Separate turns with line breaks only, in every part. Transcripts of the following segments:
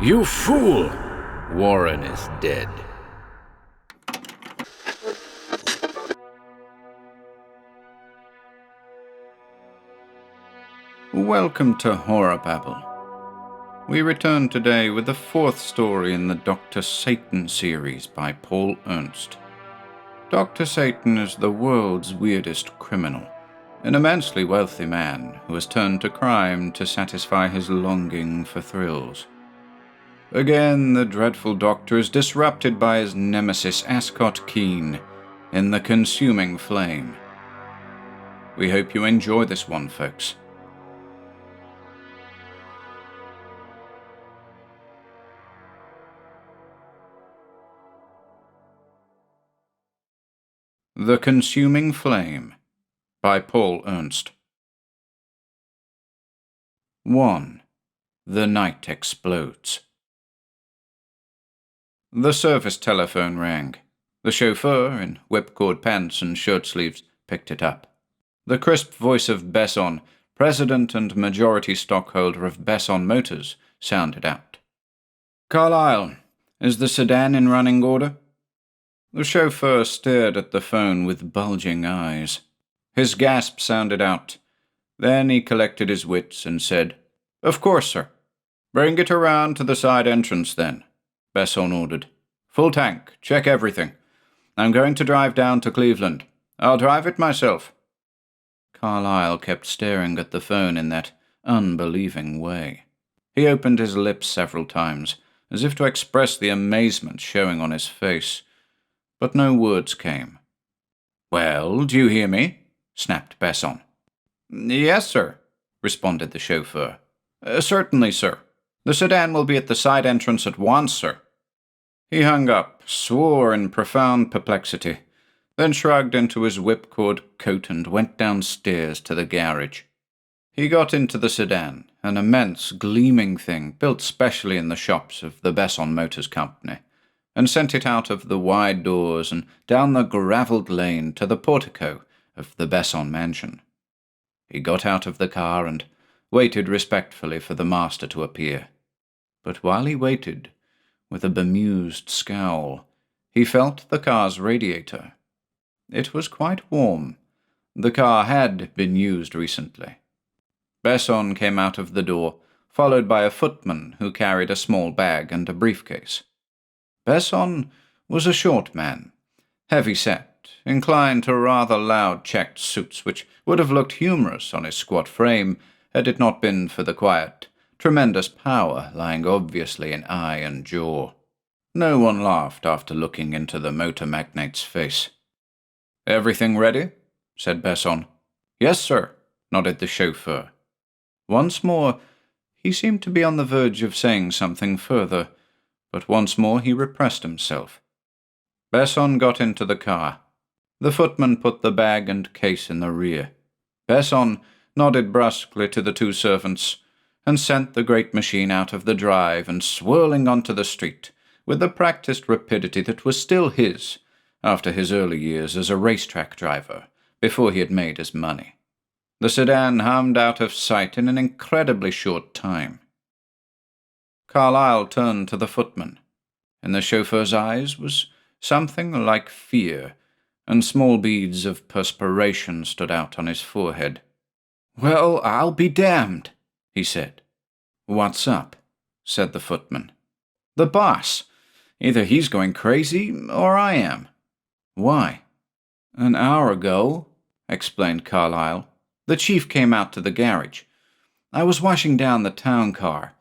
You fool! Warren is dead.
Welcome to HorrorBabble. We return today with the fourth story in the Dr. Satan series by Paul Ernst. Dr. Satan is the world's weirdest criminal, an immensely wealthy man who has turned to crime to satisfy his longing for thrills. Again, the dreadful doctor is disrupted by his nemesis Ascott Keane in the consuming flame. We hope you enjoy this one, folks. The Consuming Flame by Paul Ernst. 1. The night explodes. The service telephone rang. The chauffeur, in whipcord pants and shirt sleeves, picked it up. The crisp voice of Besson, president and majority stockholder of Besson Motors, sounded out. "Carlyle, is the sedan in running order?" The chauffeur stared at the phone with bulging eyes. His gasp sounded out. Then he collected his wits and said, "Of course, sir." "Bring it around to the side entrance, then," Besson ordered. "Full tank. Check everything. I'm going to drive down to Cleveland. I'll drive it myself." Carlyle kept staring at the phone in that unbelieving way. He opened his lips several times, as if to express the amazement showing on his face. But no words came. "Well, do you hear me?" snapped Besson. "Yes, sir," responded the chauffeur. "Certainly, sir. The sedan will be at the side entrance at once, sir." He hung up, swore in profound perplexity, then shrugged into his whipcord coat and went downstairs to the garage. He got into the sedan, an immense, gleaming thing built specially in the shops of the Besson Motors Company, and sent it out of the wide doors and down the gravelled lane to the portico of the Besson mansion. He got out of the car and waited respectfully for the master to appear. But while he waited, with a bemused scowl, he felt the car's radiator. It was quite warm. The car had been used recently. Besson came out of the door, followed by a footman who carried a small bag and a briefcase. Besson was a short man, heavy-set, inclined to rather loud checked suits which would have looked humorous on his squat frame had it not been for the quiet, tremendous power lying obviously in eye and jaw. No one laughed after looking into the motor magnate's face. "Everything ready?" said Besson. "Yes, sir," nodded the chauffeur. Once more, he seemed to be on the verge of saying something further, but once more he repressed himself. Besson got into the car. The footman put the bag and case in the rear. Besson nodded brusquely to the two servants, and sent the great machine out of the drive and swirling onto the street, with the practiced rapidity that was still his, after his early years as a racetrack driver, before he had made his money. The sedan hummed out of sight in an incredibly short time. Carlyle turned to the footman. In the chauffeur's eyes was something like fear, and small beads of perspiration stood out on his forehead. "Well, I'll be damned," he said. "What's up?" said the footman. "The boss. Either he's going crazy, or I am." "Why?" "An hour ago," explained Carlyle, "the chief came out to the garage. I was washing down the town car.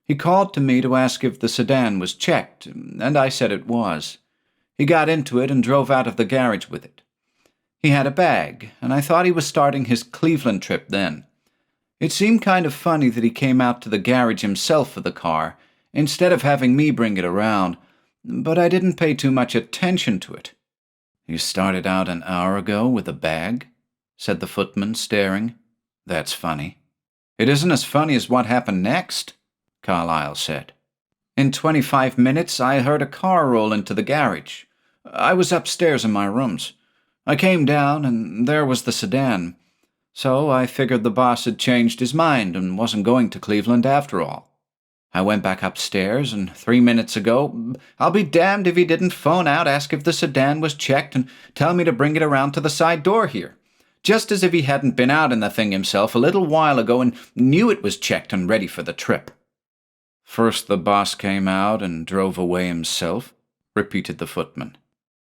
He called to me to ask if the sedan was checked, and I said it was. He got into it and drove out of the garage with it. He had a bag, and I thought he was starting his Cleveland trip then. It seemed kind of funny that he came out to the garage himself for the car, instead of having me bring it around, but I didn't pay too much attention to it." "You started out an hour ago with a bag?" said the footman, staring. "That's funny." "It isn't as funny as what happened next," Carlyle said. "In 25 minutes, I heard a car roll into the garage. I was upstairs in my rooms. I came down, and there was the sedan. So I figured the boss had changed his mind and wasn't going to Cleveland after all." I went back upstairs, and 3 minutes ago, I'll be damned if he didn't phone out, ask if the sedan was checked, and tell me to bring it around to the side door here. Just as if he hadn't been out in the thing himself a little while ago and knew it was checked and ready for the trip." "First the boss came out and drove away himself," repeated the footman.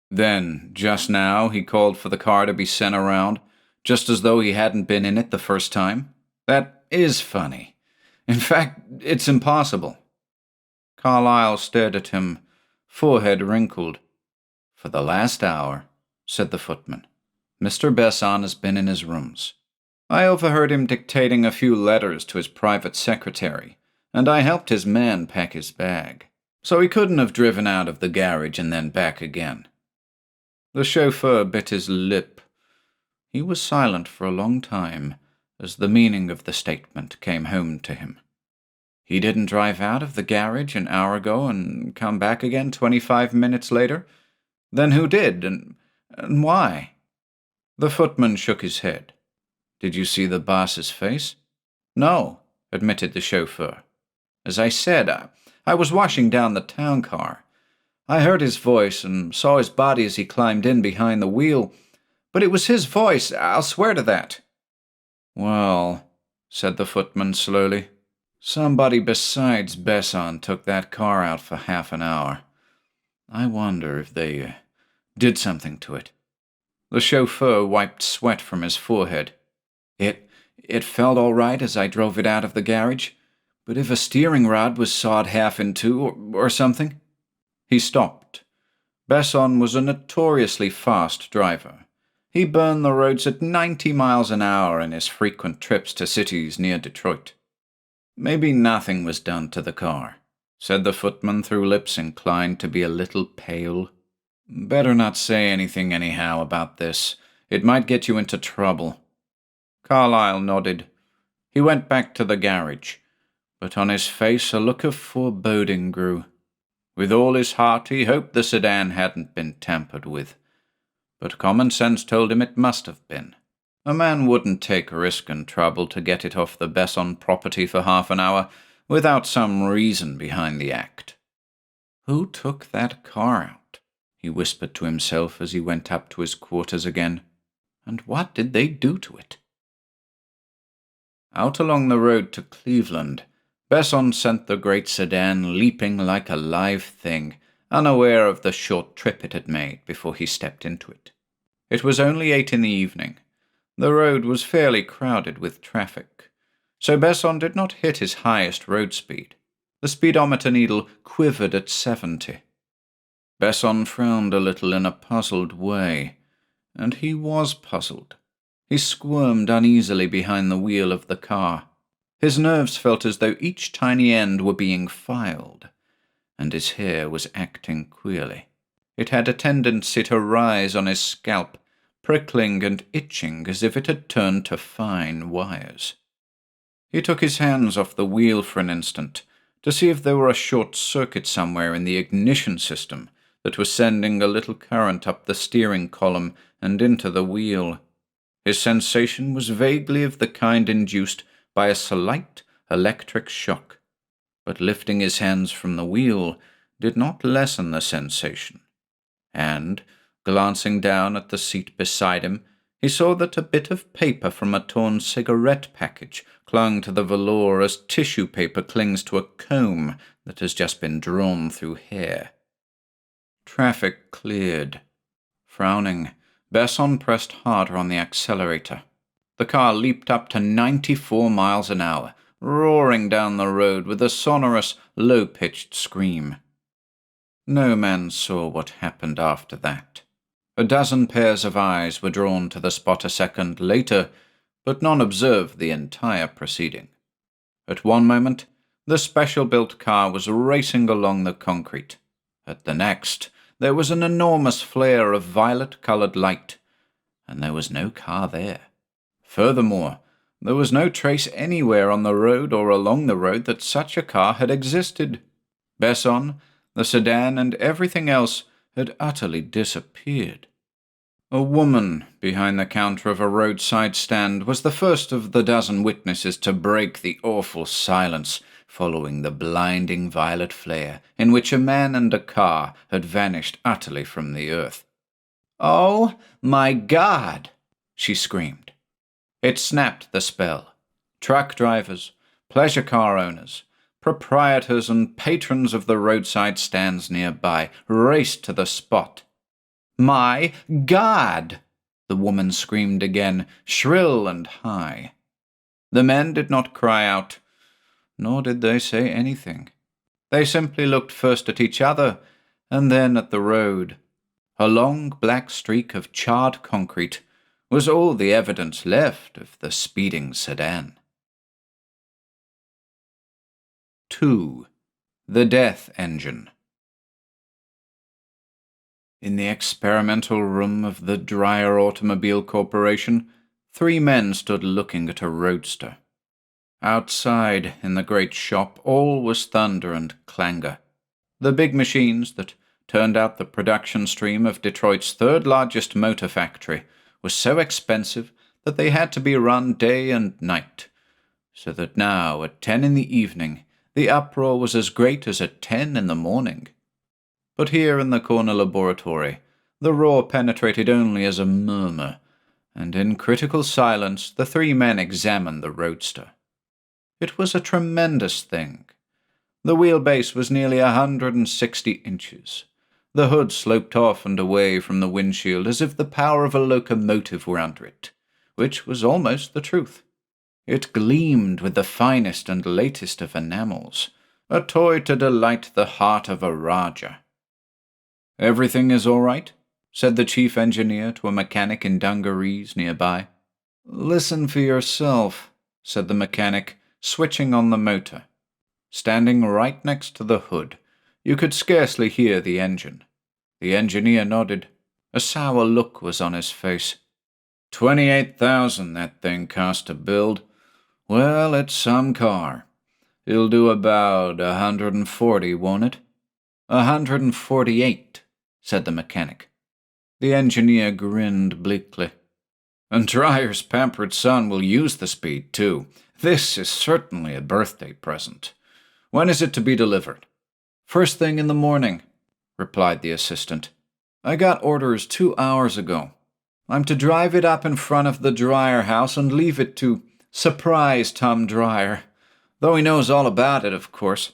"Then, just now, he called for the car to be sent around, just as though he hadn't been in it the first time. That is funny. In fact, it's impossible." Carlyle stared at him, forehead wrinkled. "For the last hour," said the footman, "Mr. Besson has been in his rooms. I overheard him dictating a few letters to his private secretary, and I helped his man pack his bag. So he couldn't have driven out of the garage and then back again." The chauffeur bit his lip. He was silent for a long time, as the meaning of the statement came home to him. "He didn't drive out of the garage an hour ago and come back again 25 minutes later? Then who did, and why?" The footman shook his head. "Did you see the boss's face?" "No," admitted the chauffeur. "As I said, I was washing down the town car. I heard his voice and saw his body as he climbed in behind the wheel. But it was his voice, I'll swear to that." "Well," said the footman slowly, "somebody besides Besson took that car out for half an hour. I wonder if they did something to it." The chauffeur wiped sweat from his forehead. It felt all right as I drove it out of the garage, but if a steering rod was sawed half in two or something—" He stopped. Besson was a notoriously fast driver. He burned the roads at 90 miles an hour in his frequent trips to cities near Detroit. "Maybe nothing was done to the car," said the footman through lips inclined to be a little pale. "Better not say anything anyhow about this. It might get you into trouble." Carlyle nodded. He went back to the garage, but on his face a look of foreboding grew. With all his heart he hoped the sedan hadn't been tampered with. But common sense told him it must have been. A man wouldn't take risk and trouble to get it off the Besson property for half an hour without some reason behind the act. "Who took that car out?" he whispered to himself as he went up to his quarters again. "And what did they do to it?" Out along the road to Cleveland, Besson sent the great sedan leaping like a live thing, unaware of the short trip it had made before he stepped into it. It was only 8 in the evening. The road was fairly crowded with traffic, so Besson did not hit his highest road speed. The speedometer needle quivered at 70. Besson frowned a little in a puzzled way, and he was puzzled. He squirmed uneasily behind the wheel of the car. His nerves felt as though each tiny end were being filed, and his hair was acting queerly. It had a tendency to rise on his scalp, prickling and itching as if it had turned to fine wires. He took his hands off the wheel for an instant to see if there were a short circuit somewhere in the ignition system that was sending a little current up the steering column and into the wheel. His sensation was vaguely of the kind induced by a slight electric shock, but lifting his hands from the wheel did not lessen the sensation. And, glancing down at the seat beside him, he saw that a bit of paper from a torn cigarette package clung to the velour as tissue paper clings to a comb that has just been drawn through hair. Traffic cleared. Frowning, Besson pressed harder on the accelerator. The car leaped up to 94 miles an hour, roaring down the road with a sonorous, low-pitched scream. No man saw what happened after that. A dozen pairs of eyes were drawn to the spot a second later, but none observed the entire proceeding. At one moment, the special-built car was racing along the concrete. At the next, there was an enormous flare of violet-colored light, and there was no car there. Furthermore, there was no trace anywhere on the road or along the road that such a car had existed. Besson, the sedan, and everything else had utterly disappeared. A woman behind the counter of a roadside stand was the first of the dozen witnesses to break the awful silence, following the blinding violet flare in which a man and a car had vanished utterly from the earth. "Oh, my God!" she screamed. It snapped the spell. Truck drivers, pleasure car owners, proprietors and patrons of the roadside stands nearby raced to the spot. "My God!" the woman screamed again, shrill and high. The men did not cry out, nor did they say anything. They simply looked first at each other and then at the road. A long black streak of charred concrete was all the evidence left of the speeding sedan. 2. The Death Engine. In the experimental room of the Dreyer Automobile Corporation, 3 men stood looking at a roadster. Outside, in the great shop, all was thunder and clangor. The big machines that turned out the production stream of Detroit's third-largest motor factory were so expensive that they had to be run day and night, so that now, at 10 in the evening, the uproar was as great as at 10 in the morning. But here in the corner laboratory, the roar penetrated only as a murmur, and in critical silence the 3 men examined the roadster. It was a tremendous thing. The wheelbase was nearly 160 inches. The hood sloped off and away from the windshield as if the power of a locomotive were under it, which was almost the truth. It gleamed with the finest and latest of enamels, a toy to delight the heart of a Raja. "Everything is all right?" said the chief engineer to a mechanic in dungarees nearby. "Listen for yourself," said the mechanic, switching on the motor. Standing right next to the hood, you could scarcely hear the engine. The engineer nodded. A sour look was on his face. 28,000 that thing cost to build. Well, it's some car. It'll do about 140, won't it? 148, said the mechanic. The engineer grinned bleakly. And Dreyer's pampered son will use the speed, too. This is certainly a birthday present. When is it to be delivered? First thing in the morning, replied the assistant. I got orders 2 hours ago. I'm to drive it up in front of the Dreyer house and leave it to surprise Tom Dreyer, though he knows all about it, of course.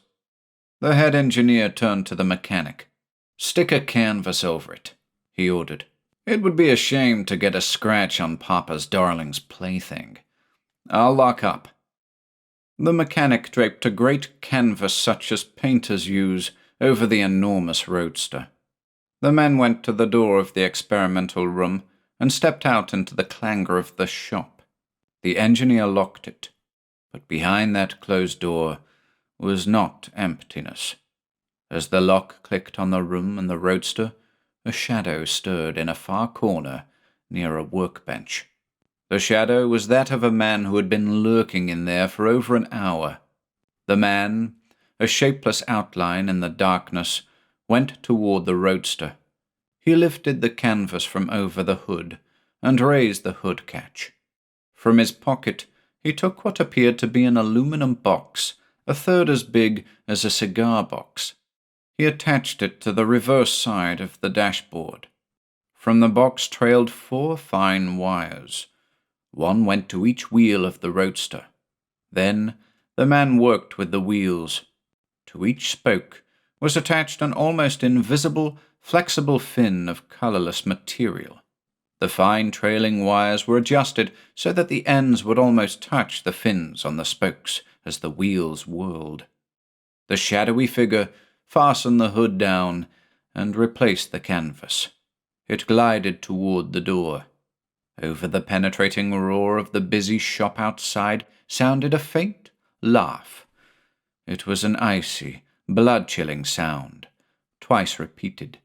The head engineer turned to the mechanic. Stick a canvas over it, he ordered. It would be a shame to get a scratch on Papa's darling's plaything. I'll lock up. The mechanic draped a great canvas such as painters use over the enormous roadster. The men went to the door of the experimental room and stepped out into the clangor of the shop. The engineer locked it, but behind that closed door was not emptiness. As the lock clicked on the room and the roadster, a shadow stirred in a far corner near a workbench. The shadow was that of a man who had been lurking in there for over an hour. The man, a shapeless outline in the darkness, went toward the roadster. He lifted the canvas from over the hood and raised the hood catch. From his pocket he took what appeared to be an aluminum box, a third as big as a cigar box. He attached it to the reverse side of the dashboard. From the box trailed 4 fine wires. One went to each wheel of the roadster. Then the man worked with the wheels. To each spoke was attached an almost invisible, flexible fin of colorless material. The fine trailing wires were adjusted so that the ends would almost touch the fins on the spokes as the wheels whirled. The shadowy figure fastened the hood down and replaced the canvas. It glided toward the door. Over the penetrating roar of the busy shop outside sounded a faint laugh. It was an icy, blood-chilling sound, twice repeated.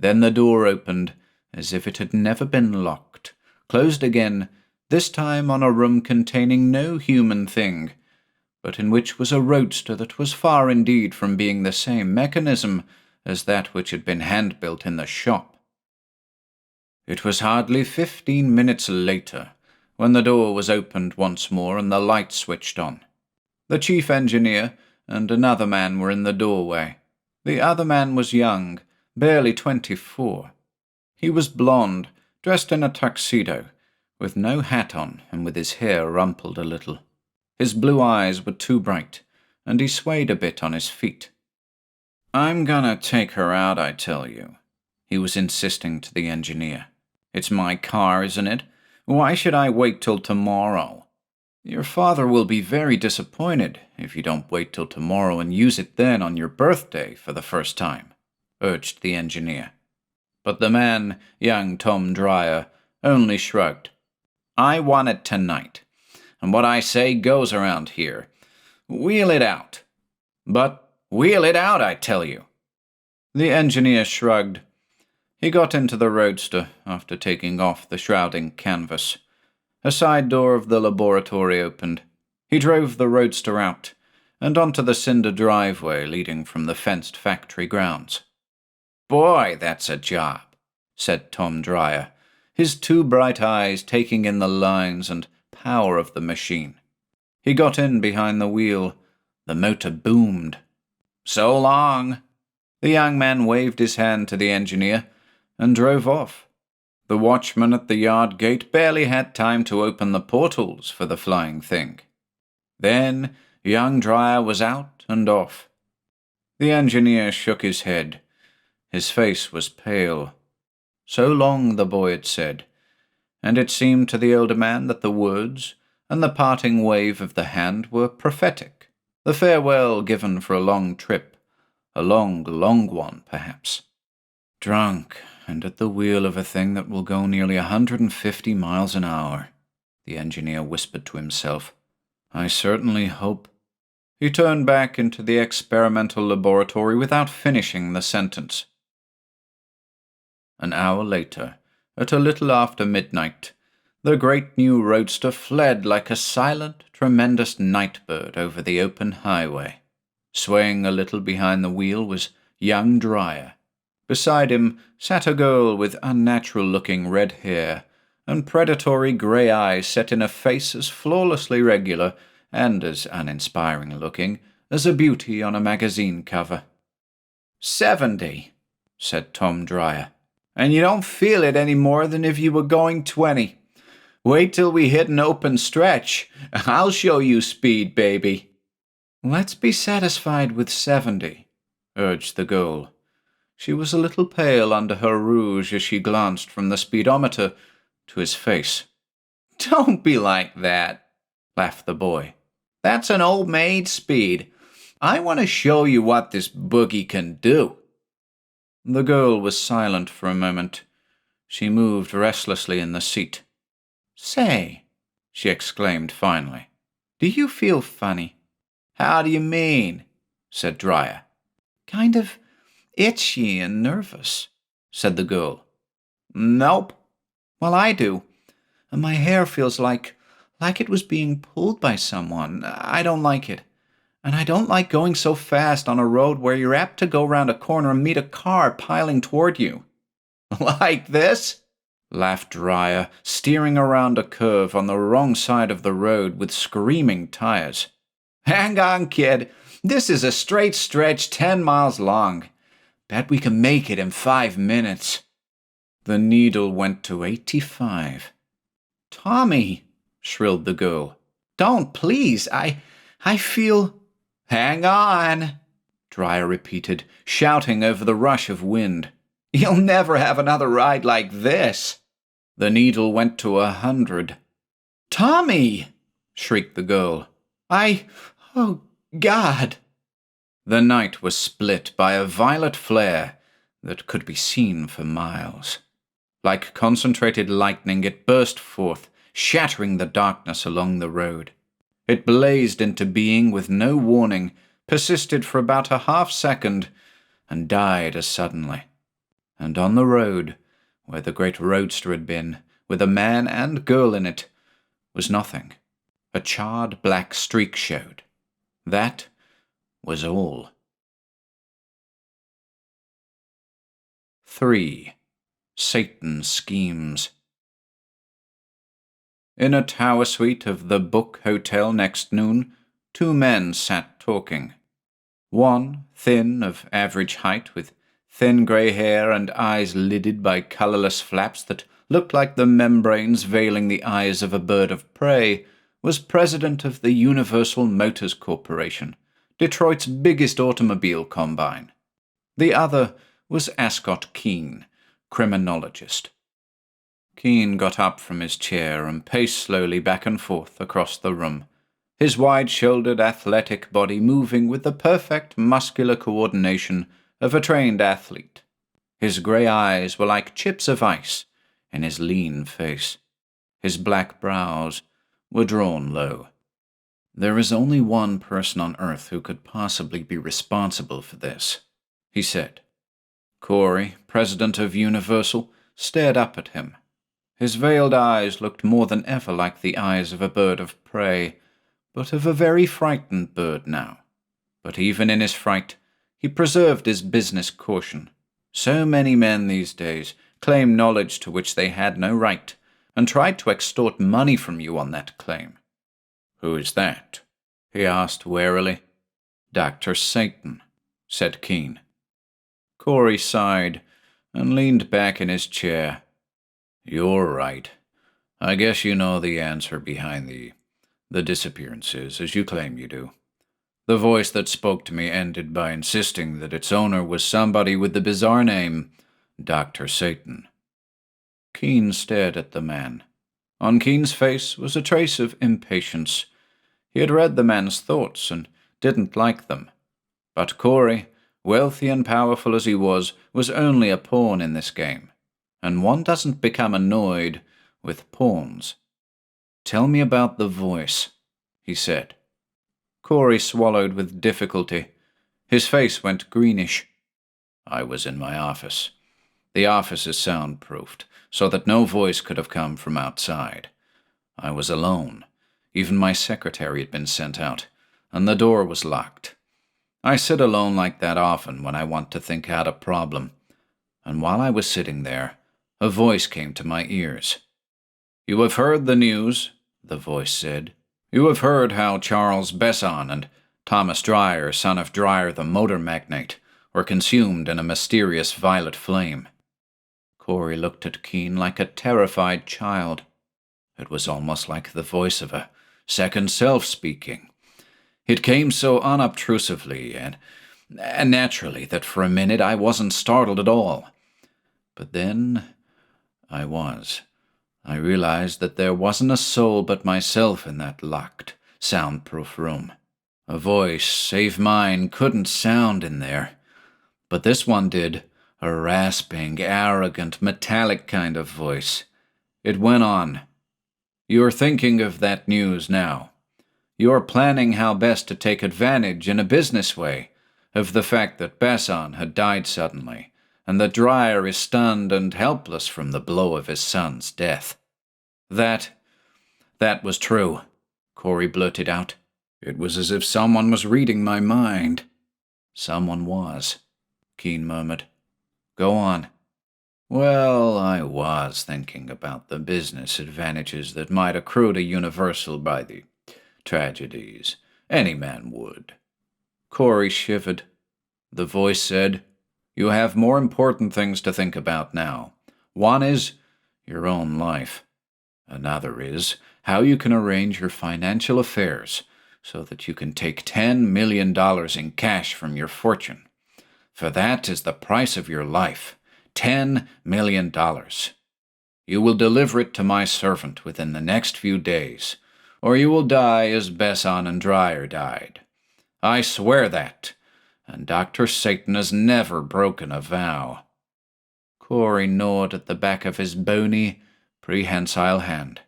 Then the door opened, as if it had never been locked, closed again, this time on a room containing no human thing, but in which was a roadster that was far indeed from being the same mechanism as that which had been hand-built in the shop. It was hardly 15 minutes later when the door was opened once more and the light switched on. The chief engineer and another man were in the doorway. The other man was young, barely 24. He was blond, dressed in a tuxedo, with no hat on and with his hair rumpled a little. His blue eyes were too bright, and he swayed a bit on his feet. "I'm gonna take her out, I tell you," he was insisting to the engineer. "It's my car, isn't it? Why should I wait till tomorrow? Your father will be very disappointed if you don't wait till tomorrow and use it then on your birthday for the first time," urged the engineer. But the man, young Tom Dreyer, only shrugged. "I want it tonight, and what I say goes around here. Wheel it out. But wheel it out, I tell you." The engineer shrugged. He got into the roadster after taking off the shrouding canvas. A side door of the laboratory opened. He drove the roadster out and onto the cinder driveway leading from the fenced factory grounds. "Boy, that's a job," said Tom Dreyer, his two bright eyes taking in the lines and power of the machine. He got in behind the wheel. The motor boomed. "So long." The young man waved his hand to the engineer and drove off. The watchman at the yard gate barely had time to open the portals for the flying thing. Then young Dreyer was out and off. The engineer shook his head. His face was pale. So long, the boy had said, and it seemed to the older man that the words and the parting wave of the hand were prophetic, the farewell given for a long trip, a long, long one, perhaps. "Drunk, and at the wheel of a thing that will go nearly 150 miles an hour, the engineer whispered to himself. "I certainly hope—" He turned back into the experimental laboratory without finishing the sentence. An hour later, at a little after midnight, the great new roadster fled like a silent, tremendous night-bird over the open highway. Swaying a little behind the wheel was young Dreyer. Beside him sat a girl with unnatural-looking red hair and predatory grey eyes set in a face as flawlessly regular and as uninspiring-looking as a beauty on a magazine cover. 70, said Tom Dreyer, and you don't feel it any more than if you were going 20. Wait till we hit an open stretch. I'll show you speed, baby. Let's be satisfied with 70, urged the girl. She was a little pale under her rouge as she glanced from the speedometer to his face. Don't be like that, laughed the boy. That's an old maid speed. I want to show you what this boogie can do. The girl was silent for a moment. She moved restlessly in the seat. Say, she exclaimed finally, do you feel funny? How do you mean? Said Dreyer. Kind of itchy and nervous, said the girl. Nope. Well, I do. And my hair feels like it was being pulled by someone. I don't like it. And I don't like going so fast on a road where you're apt to go round a corner and meet a car piling toward you. Like this? Laughed Dreyer, steering around a curve on the wrong side of the road with screaming tires. Hang on, kid. This is a straight stretch 10 miles long. Bet we can make it in 5 minutes. The needle went to 85. Tommy, shrilled the girl. Don't, please. I feel... Hang on, Dreyer repeated, shouting over the rush of wind. You'll never have another ride like this. The needle went to 100. Tommy, shrieked the girl. Oh, God. The night was split by a violet flare that could be seen for miles. Like concentrated lightning, it burst forth, shattering the darkness along the road. It blazed into being with no warning, persisted for about a half-second, and died as suddenly. And on the road, where the great roadster had been, with a man and girl in it, was nothing. A charred black streak showed. That was all. 3. Satan's Schemes. In a tower suite of the Book Hotel next noon, 2 men sat talking. One, thin, of average height, with thin grey hair and eyes lidded by colourless flaps that looked like the membranes veiling the eyes of a bird of prey, was president of the Universal Motors Corporation, Detroit's biggest automobile combine. The other was Ascott Keane, criminologist. Keane got up from his chair and paced slowly back and forth across the room, his wide-shouldered athletic body moving with the perfect muscular coordination of a trained athlete. His grey eyes were like chips of ice in his lean face. His black brows were drawn low. "There is only one person on Earth who could possibly be responsible for this," he said. Corey, president of Universal, stared up at him. His veiled eyes looked more than ever like the eyes of a bird of prey, but of a very frightened bird now. But even in his fright, he preserved his business caution. So many men these days claim knowledge to which they had no right, and tried to extort money from you on that claim. "Who is that?" he asked warily. "Dr. Satan," said Keane. Corey sighed and leaned back in his chair. "You're right. I guess you know the answer behind the disappearances, as you claim you do." The voice that spoke to me ended by insisting that its owner was somebody with the bizarre name, Dr. Satan. Keane stared at the man. On Keane's face was a trace of impatience. He had read the man's thoughts and didn't like them. But Corey, wealthy and powerful as he was only a pawn in this game, and one doesn't become annoyed with pawns. "Tell me about the voice," he said. Corey swallowed with difficulty. His face went greenish. "I was in my office. The office is soundproofed, so that no voice could have come from outside. I was alone. Even my secretary had been sent out, and the door was locked. I sit alone like that often when I want to think out a problem. And while I was sitting there, a voice came to my ears. 'You have heard the news,' the voice said. 'You have heard how Charles Besson and Thomas Dreyer, son of Dreyer the motor magnate, were consumed in a mysterious violet flame.' Corey looked at Keane like a terrified child. It was almost like the voice of a second self speaking. It came so unobtrusively and naturally that for a minute I wasn't startled at all. But then I was. I realized that there wasn't a soul but myself in that locked, soundproof room. A voice, save mine, couldn't sound in there. But this one did, a rasping, arrogant, metallic kind of voice. It went on. 'You're thinking of that news now. You're planning how best to take advantage in a business way of the fact that Besson had died suddenly, and that Dreyer is stunned and helpless from the blow of his son's death.' That was true," Corey blurted out. It was as if someone was reading my mind. "Someone was," Keane murmured. "Go on." "Well, I was thinking about the business advantages that might accrue to Universal by the tragedies. Any man would." Corey shivered. The voice said, "You have more important things to think about now. One is your own life. Another is how you can arrange your financial affairs so that you can take $10 million in cash from your fortune. For that is the price of your life, $10 million. You will deliver it to my servant within the next few days, or you will die as Besson and Dreyer died. I swear that, and Dr. Satan has never broken a vow." Corey gnawed at the back of his bony, prehensile hand.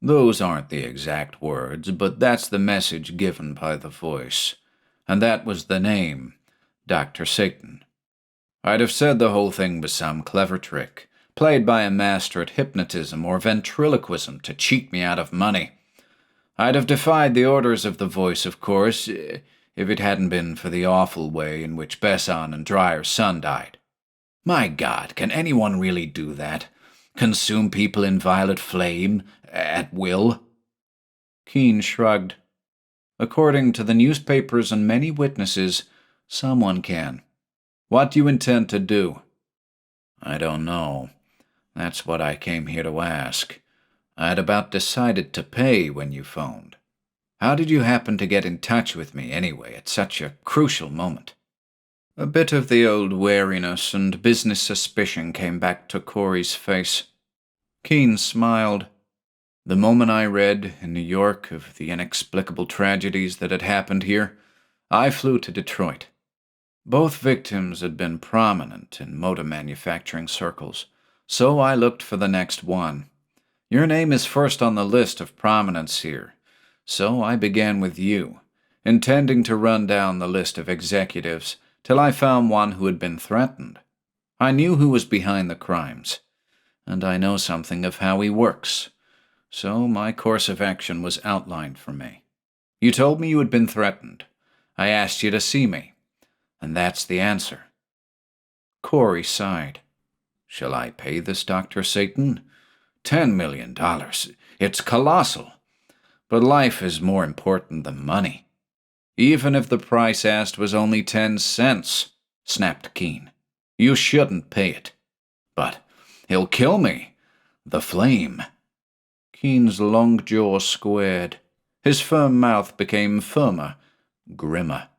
"Those aren't the exact words, but that's the message given by the voice. And that was the name, Dr. Satan. I'd have said the whole thing was some clever trick, played by a master at hypnotism or ventriloquism to cheat me out of money. I'd have defied the orders of the voice, of course, if it hadn't been for the awful way in which Besson and Dreyer's son died. My God, can anyone really do that? Consume people in violet flame, at will?" Keane shrugged. "According to the newspapers and many witnesses, Someone can. What do you intend to do?" "I don't know. That's what I came here to ask. I'd about decided to pay when you phoned. How did you happen to get in touch with me anyway at such a crucial moment?" A bit of the old wariness and business suspicion came back to Corey's face. Keane smiled. "The moment I read in New York of the inexplicable tragedies that had happened here, I flew to Detroit. Both victims had been prominent in motor manufacturing circles, so I looked for the next one. Your name is first on the list of prominence here, so I began with you, intending to run down the list of executives till I found one who had been threatened. I knew who was behind the crimes, and I know something of how he works, so my course of action was outlined for me. You told me you had been threatened. I asked you to see me, and that's the answer." Corey sighed. "Shall I pay this Dr. Satan? $10 million. It's colossal. But life is more important than money." "Even if the price asked was only 10 cents, snapped Keane. "You shouldn't pay it." "But he'll kill me. The flame." Keene's long jaw squared. His firm mouth became firmer, grimmer.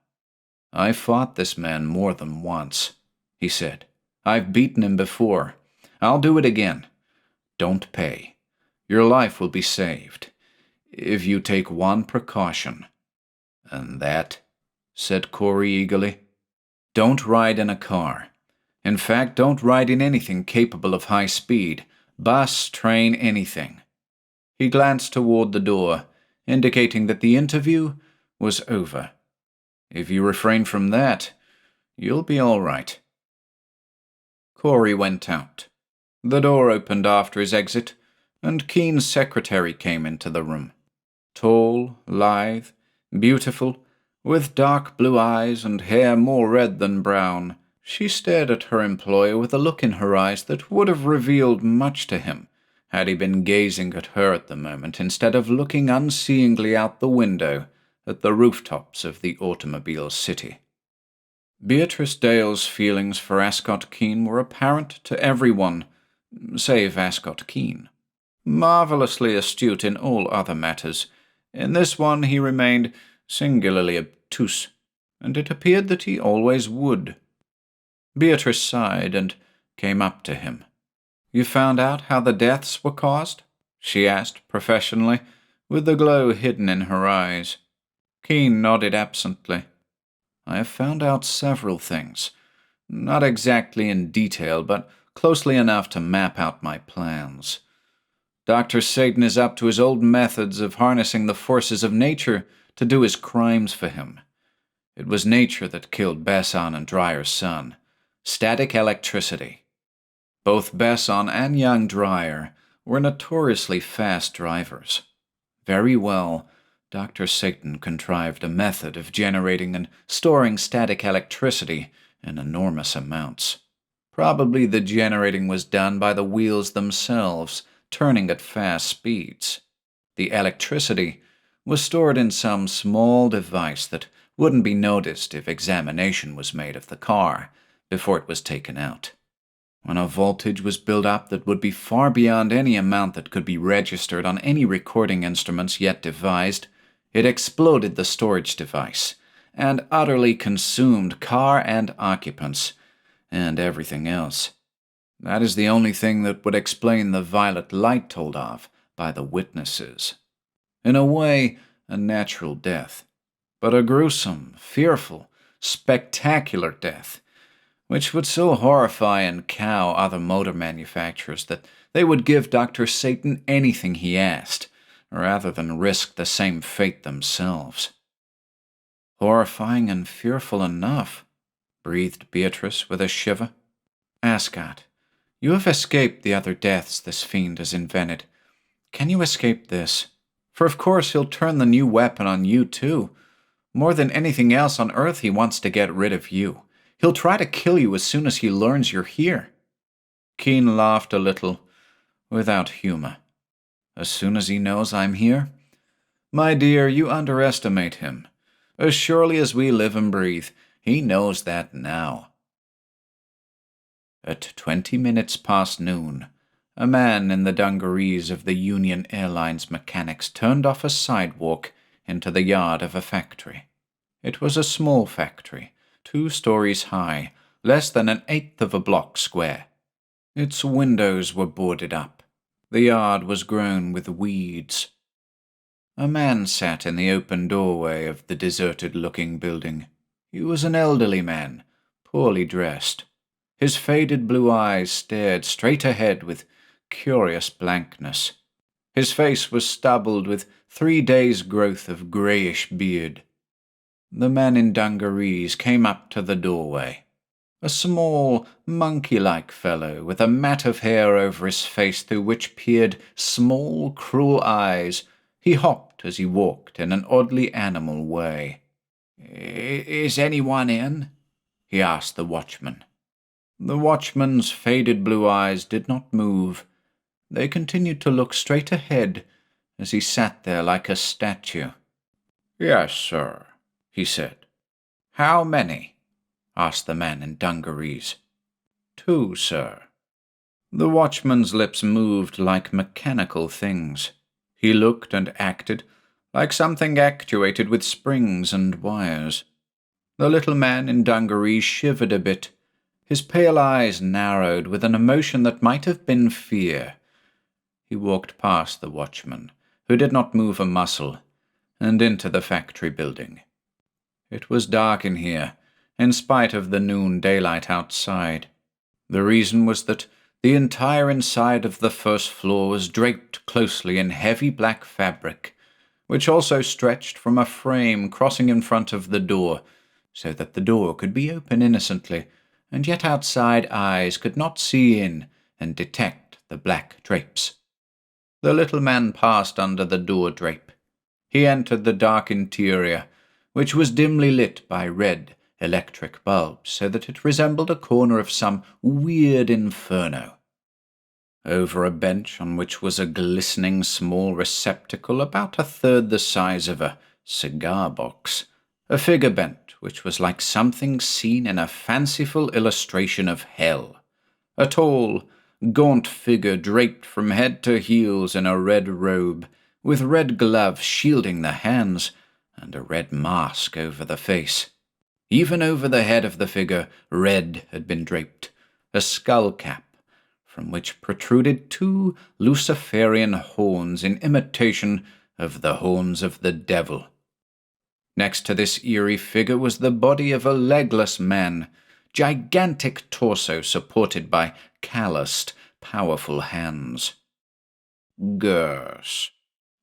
"I fought this man more than once," he said. "I've beaten him before. I'll do it again. Don't pay. Your life will be saved, if you take one precaution." "And that?" said Corey eagerly. "Don't ride in a car. In fact, don't ride in anything capable of high speed. Bus, train, anything." He glanced toward the door, indicating that the interview was over. "If you refrain from that, you'll be all right." Corey went out. The door opened after his exit, and Keene's secretary came into the room. Tall, lithe, beautiful, with dark blue eyes and hair more red than brown, she stared at her employer with a look in her eyes that would have revealed much to him had he been gazing at her at the moment instead of looking unseeingly out the window at the rooftops of the automobile city. Beatrice Dale's feelings for Ascott Keane were apparent to everyone, save Ascott Keane. Marvelously astute in all other matters, in this one he remained singularly obtuse, and it appeared that he always would. Beatrice sighed and came up to him. "You found out how the deaths were caused?" she asked professionally, with the glow hidden in her eyes. Keane nodded absently. "I have found out several things. Not exactly in detail, but closely enough to map out my plans. Dr. Satan is up to his old methods of harnessing the forces of nature to do his crimes for him. It was nature that killed Besson and Dreyer's son. Static electricity. Both Besson and young Dreyer were notoriously fast drivers. Very well, Dr. Satan contrived a method of generating and storing static electricity in enormous amounts. Probably the generating was done by the wheels themselves, turning at fast speeds. The electricity was stored in some small device that wouldn't be noticed if examination was made of the car before it was taken out. When a voltage was built up that would be far beyond any amount that could be registered on any recording instruments yet devised, it exploded the storage device and utterly consumed car and occupants and everything else. That is the only thing that would explain the violet light told of by the witnesses. In a way, a natural death, but a gruesome, fearful, spectacular death, which would so horrify and cow other motor manufacturers that they would give Dr. Satan anything he asked, rather than risk the same fate themselves. "Horrifying and fearful enough," breathed Beatrice with a shiver. "Ascott, you have escaped the other deaths this fiend has invented. Can you escape this? For of course he'll turn the new weapon on you too. More than anything else on Earth he wants to get rid of you. He'll try to kill you as soon as he learns you're here." Keane laughed a little, without humor. "As soon as he knows I'm here? My dear, you underestimate him. As surely as we live and breathe, He knows that now. At 20 minutes past noon, a man in the dungarees of the Union Airlines mechanics turned off a sidewalk into the yard of a factory. It was a small factory, 2 stories high, less than an eighth of a block square. Its windows were boarded up. The yard was grown with weeds. A man sat in the open doorway of the deserted-looking building. He was an elderly man, poorly dressed. His faded blue eyes stared straight ahead with curious blankness. His face was stubbled with 3 days' growth of greyish beard. The man in dungarees came up to the doorway. A small, monkey-like fellow with a mat of hair over his face through which peered small, cruel eyes. He hopped as he walked in an oddly animal way. "Is anyone in?" he asked the watchman. The watchman's faded blue eyes did not move. They continued to look straight ahead as he sat there like a statue. "Yes, sir," he said. "How many?" asked the man in dungarees. "2, sir." The watchman's lips moved like mechanical things. He looked and acted like something actuated with springs and wires. The little man in dungarees shivered a bit. His pale eyes narrowed with an emotion that might have been fear. He walked past the watchman, who did not move a muscle, and into the factory building. It was dark in here, in spite of the noon daylight outside. The reason was that the entire inside of the first floor was draped closely in heavy black fabric, which also stretched from a frame crossing in front of the door, so that the door could be open innocently, and yet outside eyes could not see in and detect the black drapes. The little man passed under the door drape. He entered the dark interior, which was dimly lit by red electric bulbs, so that it resembled a corner of some weird inferno. Over a bench on which was a glistening small receptacle about a third the size of a cigar box, a figure bent which was like something seen in a fanciful illustration of hell. A tall, gaunt figure draped from head to heels in a red robe, with red gloves shielding the hands, and a red mask over the face. Even over the head of the figure, red had been draped, a skull cap, from which protruded 2 Luciferian horns in imitation of the horns of the devil. Next to this eerie figure was the body of a legless man, gigantic torso supported by calloused, powerful hands. "Gers,"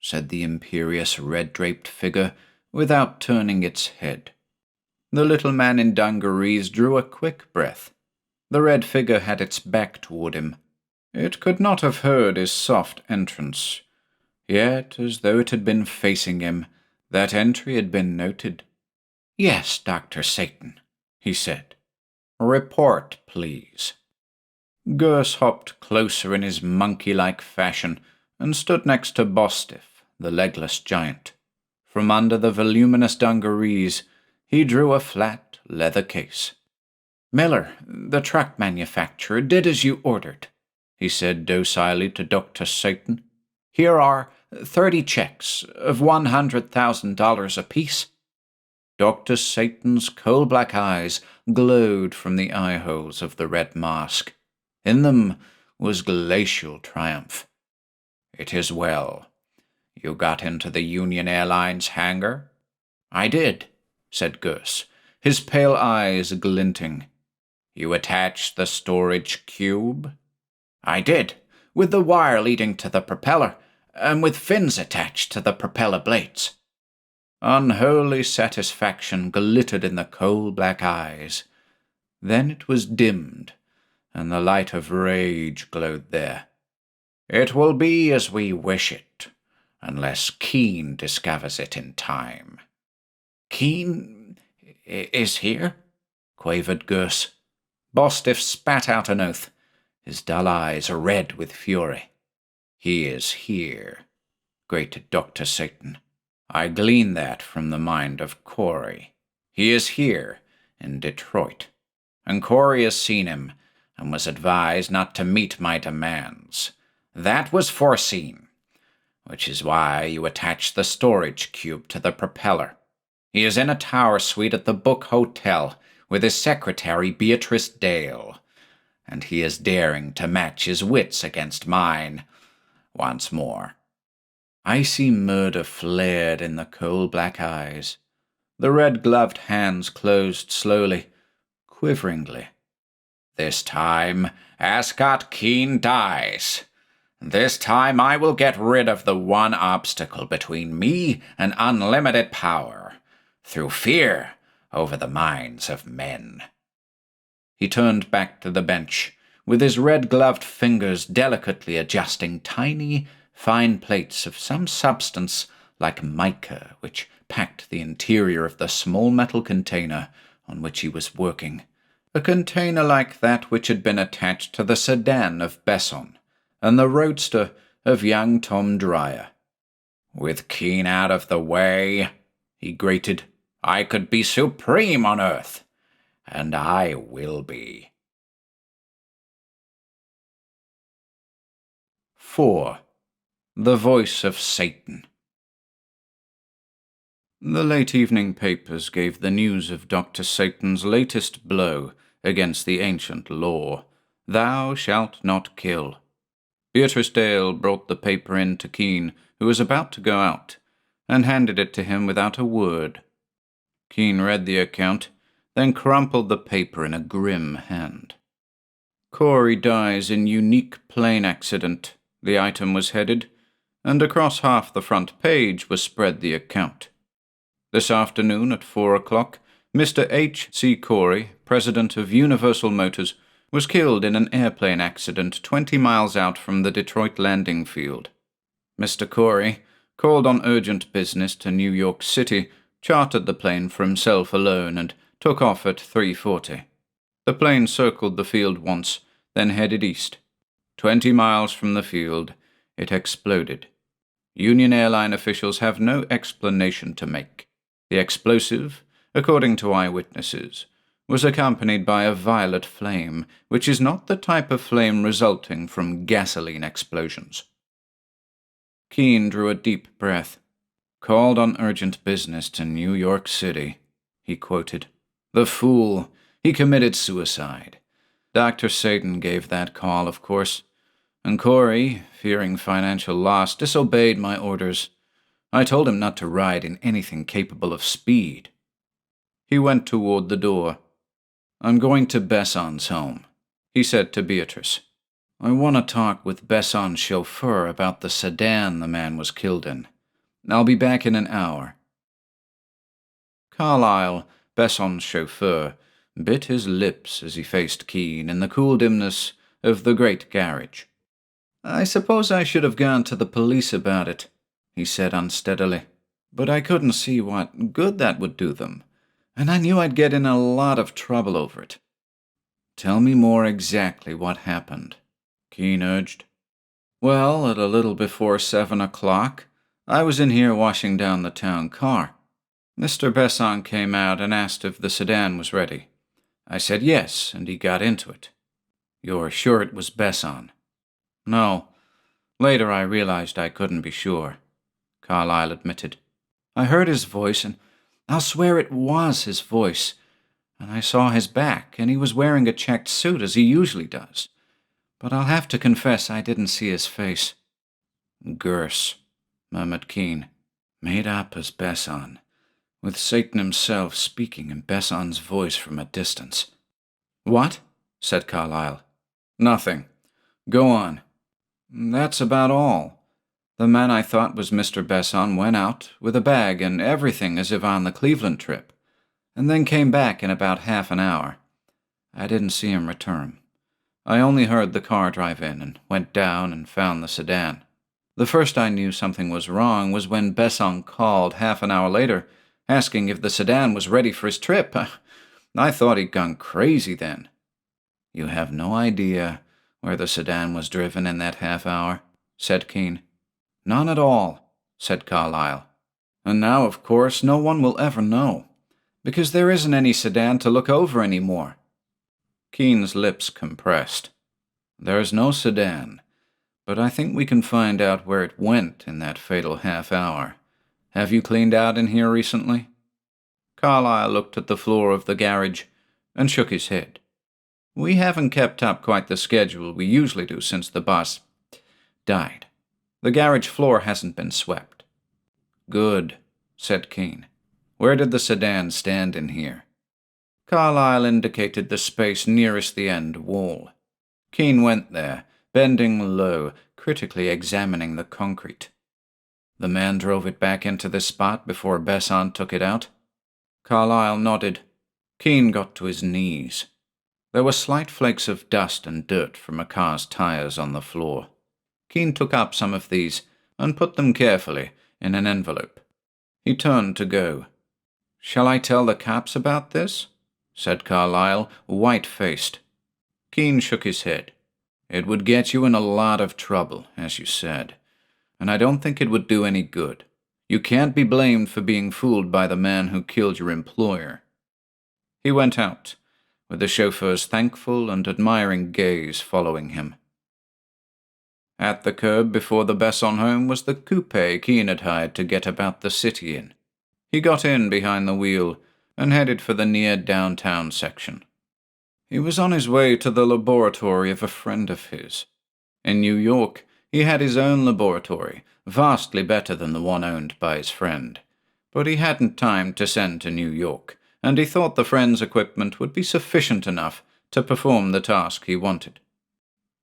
said the imperious red-draped figure, without turning its head. The little man in dungarees drew a quick breath. The red figure had its back toward him. It could not have heard his soft entrance. Yet, as though it had been facing him, that entry had been noted. "Yes, Dr. Satan," he said. "Report, please." Gers hopped closer in his monkey-like fashion and stood next to Bostiff, the legless giant. From under the voluminous dungarees, he drew a flat leather case. "Miller, the truck manufacturer, did as you ordered," he said docilely to Dr. Satan. "Here are 30 checks of $100,000 apiece." Dr. Satan's coal-black eyes glowed from the eye-holes of the red mask. In them was glacial triumph. "It is well. You got into the Union Airlines hangar?" "I did," said Gers, his pale eyes glinting. "You attached the storage cube?" "I did, with the wire leading to the propeller, and with fins attached to the propeller blades." Unholy satisfaction glittered in the coal-black eyes. Then it was dimmed, and the light of rage glowed there. "It will be as we wish it, unless Keane discovers it in time." "Keane is here?" quavered Gers. Bostiff spat out an oath, his dull eyes red with fury. "He is here," grated Dr. Satan. "I glean that from the mind of Corey. He is here, in Detroit, and Corey has seen him and was advised not to meet my demands. That was foreseen, which is why you attach the storage cube to the propeller. He is in a tower suite at the Book Hotel with his secretary Beatrice Dale, and he is daring to match his wits against mine once more. Icy murder flared in the coal-black eyes. The red-gloved hands closed slowly, quiveringly. This time, Ascott Keane dies. This time I will get rid of the one obstacle between me and unlimited power, through fear over the minds of men. He turned back to the bench, with his red-gloved fingers delicately adjusting tiny, fine plates of some substance like mica, which packed the interior of the small metal container on which he was working, a container like that which had been attached to the sedan of Besson and the roadster of young Tom Dreyer. With Keane out of the way, he grated, I could be supreme on Earth, and I will be. 4. The Voice of Satan. The late evening papers gave the news of Dr. Satan's latest blow against the ancient law, Thou shalt not kill. Beatrice Dale brought the paper in to Keane, who was about to go out, and handed it to him without a word. Keane read the account, then crumpled the paper in a grim hand. Corey dies in unique plane accident, the item was headed, and across half the front page was spread the account. This afternoon at 4 o'clock, Mr. H.C. Corey, president of Universal Motors, was killed in an airplane accident 20 miles out from the Detroit landing field. Mr. Corey, called on urgent business to New York City, chartered the plane for himself alone and took off at 3:40. The plane circled the field once, then headed east. 20 miles from the field, it exploded. Union Airline officials have no explanation to make. The explosive, according to eyewitnesses, was accompanied by a violet flame, which is not the type of flame resulting from gasoline explosions. Keane drew a deep breath. Called on urgent business to New York City, he quoted. The fool, he committed suicide. Dr. Satan gave that call, of course, and Corey, fearing financial loss, disobeyed my orders. I told him not to ride in anything capable of speed. He went toward the door. I'm going to Besson's home, he said to Beatrice. I want to talk with Besson's chauffeur about the sedan the man was killed in. I'll be back in an hour. Carlyle, Besson's chauffeur, bit his lips as he faced Keane in the cool dimness of the great garage. I suppose I should have gone to the police about it, he said unsteadily, but I couldn't see what good that would do them, and I knew I'd get in a lot of trouble over it. Tell me more exactly what happened, Keane urged. Well, at a little before 7 o'clock, I was in here washing down the town car. Mr. Besson came out and asked if the sedan was ready. I said yes, and he got into it. You're sure it was Besson? No. Later I realized I couldn't be sure, Carlyle admitted. I heard his voice, and I'll swear it was his voice, and I saw his back, and he was wearing a checked suit as he usually does. But I'll have to confess I didn't see his face. Gurse, murmured Keane. Made up as Besson, with Satan himself speaking in Besson's voice from a distance. What? Said Carlyle. Nothing. Go on. That's about all. The man I thought was Mr. Besson went out with a bag and everything as if on the Cleveland trip, and then came back in about half an hour. I didn't see him return. I only heard the car drive in and went down and found the sedan. The first I knew something was wrong was when Besson called half an hour later, asking if the sedan was ready for his trip. I thought he'd gone crazy then. You have no idea where the sedan was driven in that half hour, said Keane. None at all, said Carlyle. And now, of course, no one will ever know. Because there isn't any sedan to look over anymore. Keane's lips compressed. There's no sedan, but I think we can find out where it went in that fatal half hour. Have you cleaned out in here recently? Carlyle looked at the floor of the garage and shook his head. We haven't kept up quite the schedule we usually do since the boss died. The garage floor hasn't been swept. Good, said Keane. Where did the sedan stand in here? Carlyle indicated the space nearest the end wall. Keane went there, bending low, critically examining the concrete. The man drove it back into this spot before Besson took it out? Carlyle nodded. Keane got to his knees. There were slight flakes of dust and dirt from a car's tires on the floor. Keane took up some of these and put them carefully in an envelope. He turned to go. Shall I tell the cops about this? Said Carlyle, white-faced. Keane shook his head. It would get you in a lot of trouble, as you said, and I don't think it would do any good. You can't be blamed for being fooled by the man who killed your employer. He went out, with the chauffeur's thankful and admiring gaze following him. At the curb before the Besson home was the coupe Keane had hired to get about the city in. He got in behind the wheel and headed for the near downtown section. He was on his way to the laboratory of a friend of his. In New York, he had his own laboratory, vastly better than the one owned by his friend. But he hadn't time to send to New York, and he thought the friend's equipment would be sufficient enough to perform the task he wanted.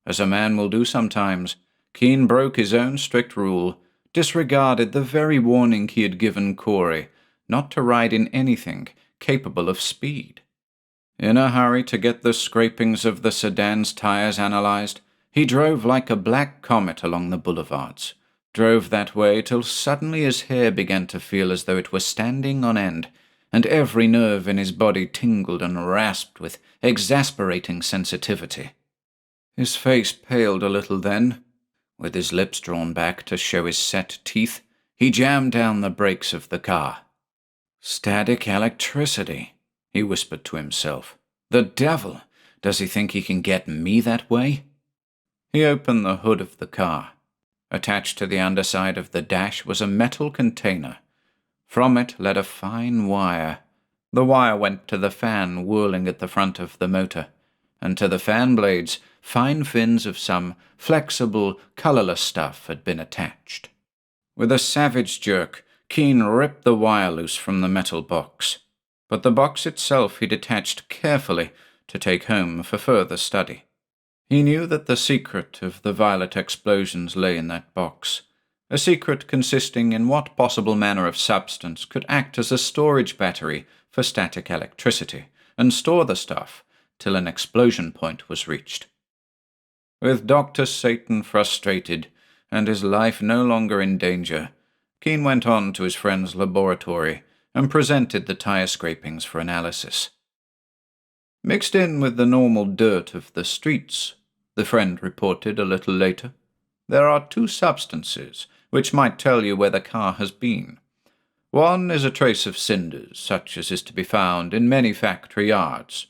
As a man will do sometimes, Keane broke his own strict rule, disregarded the very warning he had given Corey not to ride in anything capable of speed. In a hurry to get the scrapings of the sedan's tires analyzed, he drove like a black comet along the boulevards, drove that way till suddenly his hair began to feel as though it were standing on end, and every nerve in his body tingled and rasped with exasperating sensitivity. His face paled a little then. With his lips drawn back to show his set teeth, he jammed down the brakes of the car. Static electricity, he whispered to himself. The devil! Does he think he can get me that way? He opened the hood of the car. Attached to the underside of the dash was a metal container. From it led a fine wire. The wire went to the fan whirling at the front of the motor, and to the fan blades fine fins of some flexible, colourless stuff had been attached. With a savage jerk, Keane ripped the wire loose from the metal box, but the box itself he detached carefully to take home for further study. He knew that the secret of the violet explosions lay in that box, a secret consisting in what possible manner of substance could act as a storage battery for static electricity and store the stuff till an explosion point was reached. With Dr. Satan frustrated and his life no longer in danger, Keane went on to his friend's laboratory and presented the tire scrapings for analysis. Mixed in with the normal dirt of the streets, the friend reported a little later, there are two substances which might tell you where the car has been. One is a trace of cinders, such as is to be found in many factory yards.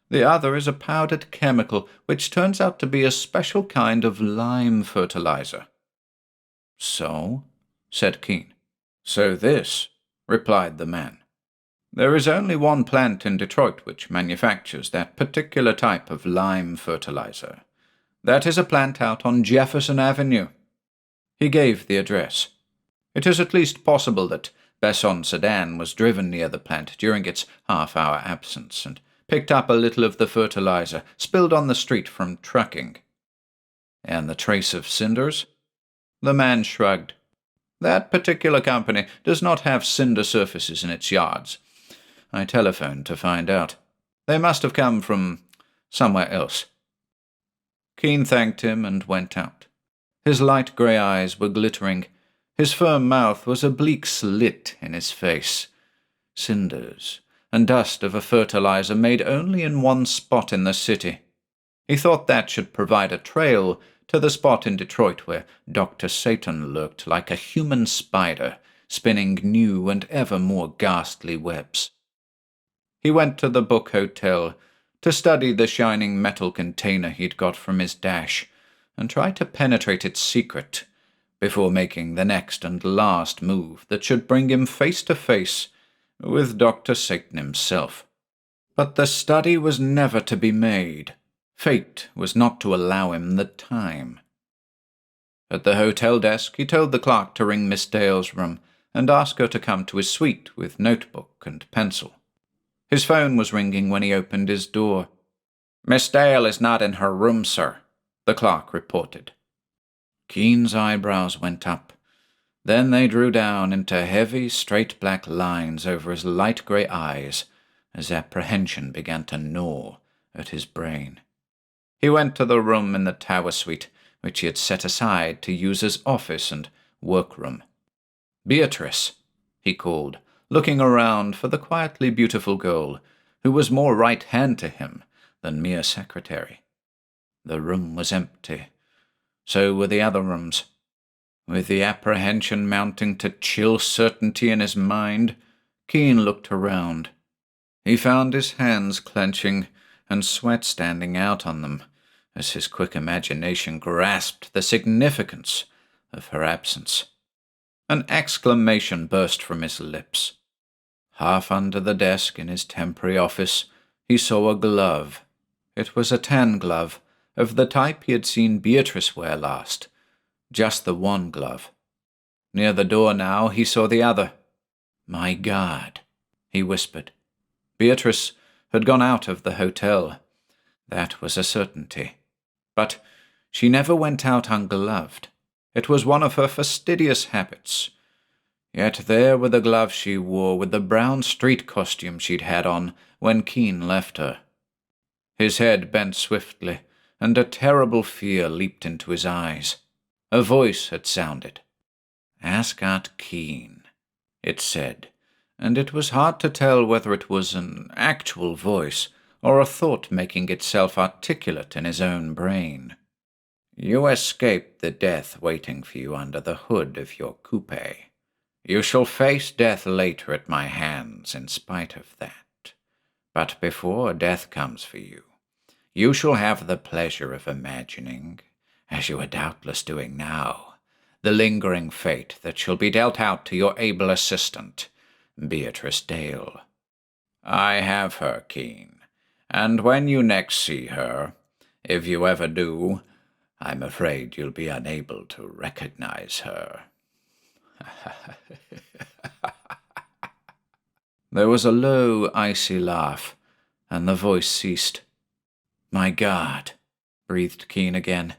The other is a powdered chemical which turns out to be a special kind of lime fertilizer. So? Said Keane. So this, replied the man. There is only one plant in Detroit which manufactures that particular type of lime fertilizer. That is a plant out on Jefferson Avenue. He gave the address. It is at least possible that Besson's sedan was driven near the plant during its half-hour absence and picked up a little of the fertilizer spilled on the street from trucking. And the trace of cinders? The man shrugged. That particular company does not have cinder surfaces in its yards. I telephoned to find out. They must have come from somewhere else. Keane thanked him and went out. His light grey eyes were glittering. His firm mouth was a bleak slit in his face. Cinders and dust of a fertilizer made only in one spot in the city. He thought that should provide a trail to the spot in Detroit where Dr. Satan lurked like a human spider, spinning new and ever more ghastly webs. he went to the book hotel to study the shining metal container he'd got from his dash and try to penetrate its secret before making the next and last move that should bring him face to face with Dr. Satan himself. But the study was never to be made. Fate was not to allow him the time. At the hotel desk, he told the clerk to ring Miss Dale's room and ask her to come to his suite with notebook and pencil. His phone was ringing when he opened his door. "Miss Dale is not in her room, sir," the clerk reported. Keane's eyebrows went up. Then they drew down into heavy, straight black lines over his light grey eyes as apprehension began to gnaw at his brain. He went to the room in the tower suite which he had set aside to use as office and workroom. "Beatrice," he called, looking around for the quietly beautiful girl who was more right hand to him than mere secretary. The room was empty. So were the other rooms. With the apprehension mounting to chill certainty in his mind, Keane looked around. He found his hands clenching and sweat standing out on them as his quick imagination grasped the significance of her absence. An exclamation burst from his lips. Half under the desk in his temporary office, he saw a glove. It was a tan glove, of the type he had seen Beatrice wear last. Just the one glove. Near the door now, he saw the other. "My God," he whispered. Beatrice had gone out of the hotel. That was a certainty. But she never went out ungloved. It was one of her fastidious habits. Yet there were the gloves she wore with the brown street costume she'd had on when Keane left her. His head bent swiftly, and a terrible fear leaped into his eyes. A voice had sounded. "Ascott Keane," it said, and it was hard to tell whether it was an actual voice or a thought making itself articulate in his own brain. "You escaped the death waiting for you under the hood of your coupe. You shall face death later at my hands in spite of that. But before death comes for you, you shall have the pleasure of imagining, as you are doubtless doing now, the lingering fate that shall be dealt out to your able assistant, Beatrice Dale. I have her, Keane, and when you next see her, if you ever do, I'm afraid you'll be unable to recognize her." There was a low, icy laugh, and the voice ceased. "My God," breathed Keane again,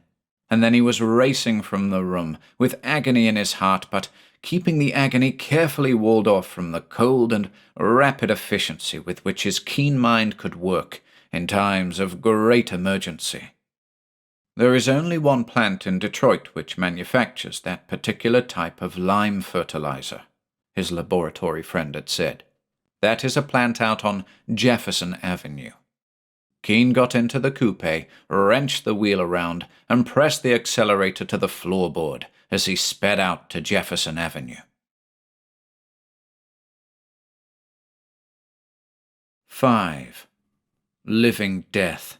and then he was racing from the room, with agony in his heart, but keeping the agony carefully walled off from the cold and rapid efficiency with which his keen mind could work in times of great emergency. There is only one plant in Detroit which manufactures that particular type of lime fertilizer, his laboratory friend had said. That is a plant out on Jefferson Avenue. Keane got into the coupe, wrenched the wheel around, and pressed the accelerator to the floorboard as he sped out to Jefferson Avenue. 5. Living Death.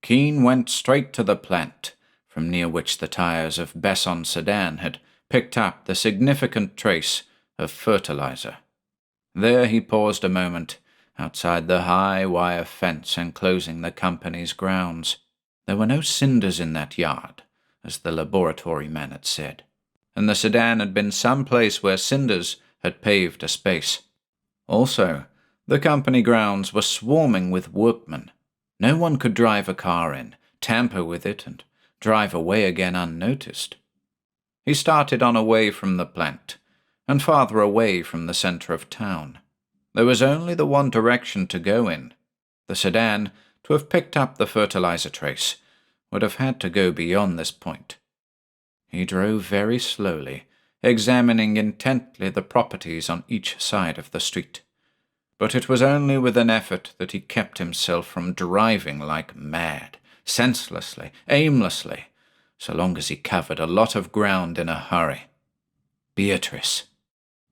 Keane went straight to the plant, from near which the tires of Besson's sedan had picked up the significant trace of fertilizer. There he paused a moment, outside the high wire fence enclosing the company's grounds. There were no cinders in that yard, as the laboratory man had said, and the sedan had been some place where cinders had paved a space. Also, the company grounds were swarming with workmen. No one could drive a car in, tamper with it, and drive away again unnoticed. He started on away from the plant, and farther away from the center of town. There was only the one direction to go in. The sedan, to have picked up the fertilizer trace, would have had to go beyond this point. He drove very slowly, examining intently the properties on each side of the street. But it was only with an effort that he kept himself from driving like mad, senselessly, aimlessly, so long as he covered a lot of ground in a hurry. Beatrice.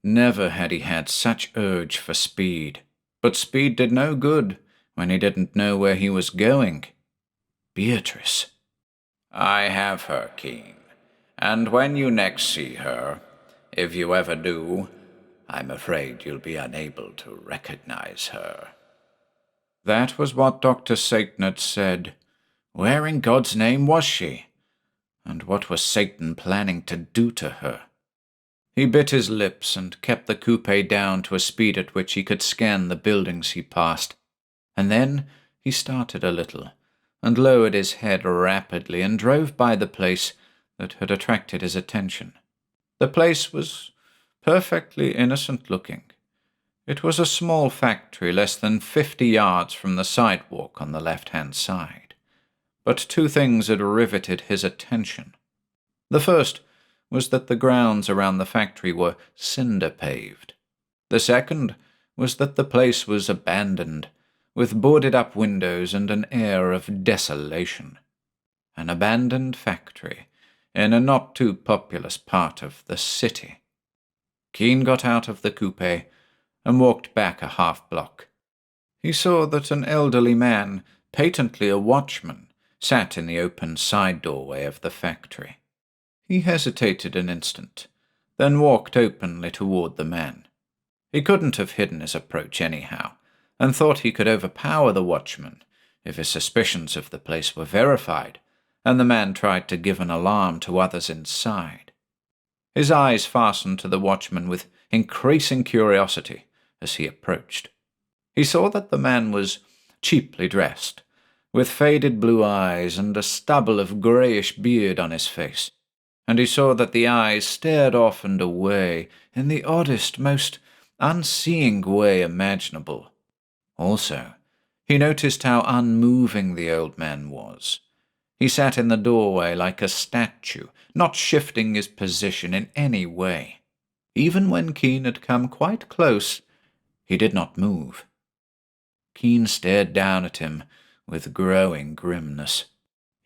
Never had he had such urge for speed, but speed did no good when he didn't know where he was going. Beatrice. I have her, Keane, and when you next see her, if you ever do, I'm afraid you'll be unable to recognize her. That was what Dr. Satan had said. Where in God's name was she? And what was Satan planning to do to her? He bit his lips and kept the coupe down to a speed at which he could scan the buildings he passed, and then he started a little, and lowered his head rapidly and drove by the place that had attracted his attention. The place was perfectly innocent-looking. It was a small factory less than 50 yards from the sidewalk on the left-hand side. But two things had riveted his attention. The first was that the grounds around the factory were cinder-paved. The second was that the place was abandoned, with boarded-up windows and an air of desolation. An abandoned factory in a not-too-populous part of the city. Keane got out of the coupe and walked back a half-block. He saw that an elderly man, patently a watchman, sat in the open side doorway of the factory. He hesitated an instant, then walked openly toward the man. He couldn't have hidden his approach anyhow, and thought he could overpower the watchman if his suspicions of the place were verified, and the man tried to give an alarm to others inside. His eyes fastened to the watchman with increasing curiosity as he approached. He saw that the man was cheaply dressed, with faded blue eyes and a stubble of greyish beard on his face, and he saw that the eyes stared off and away in the oddest, most unseeing way imaginable. Also, he noticed how unmoving the old man was. He sat in the doorway like a statue, not shifting his position in any way. Even when Keane had come quite close, he did not move. Keane stared down at him with growing grimness.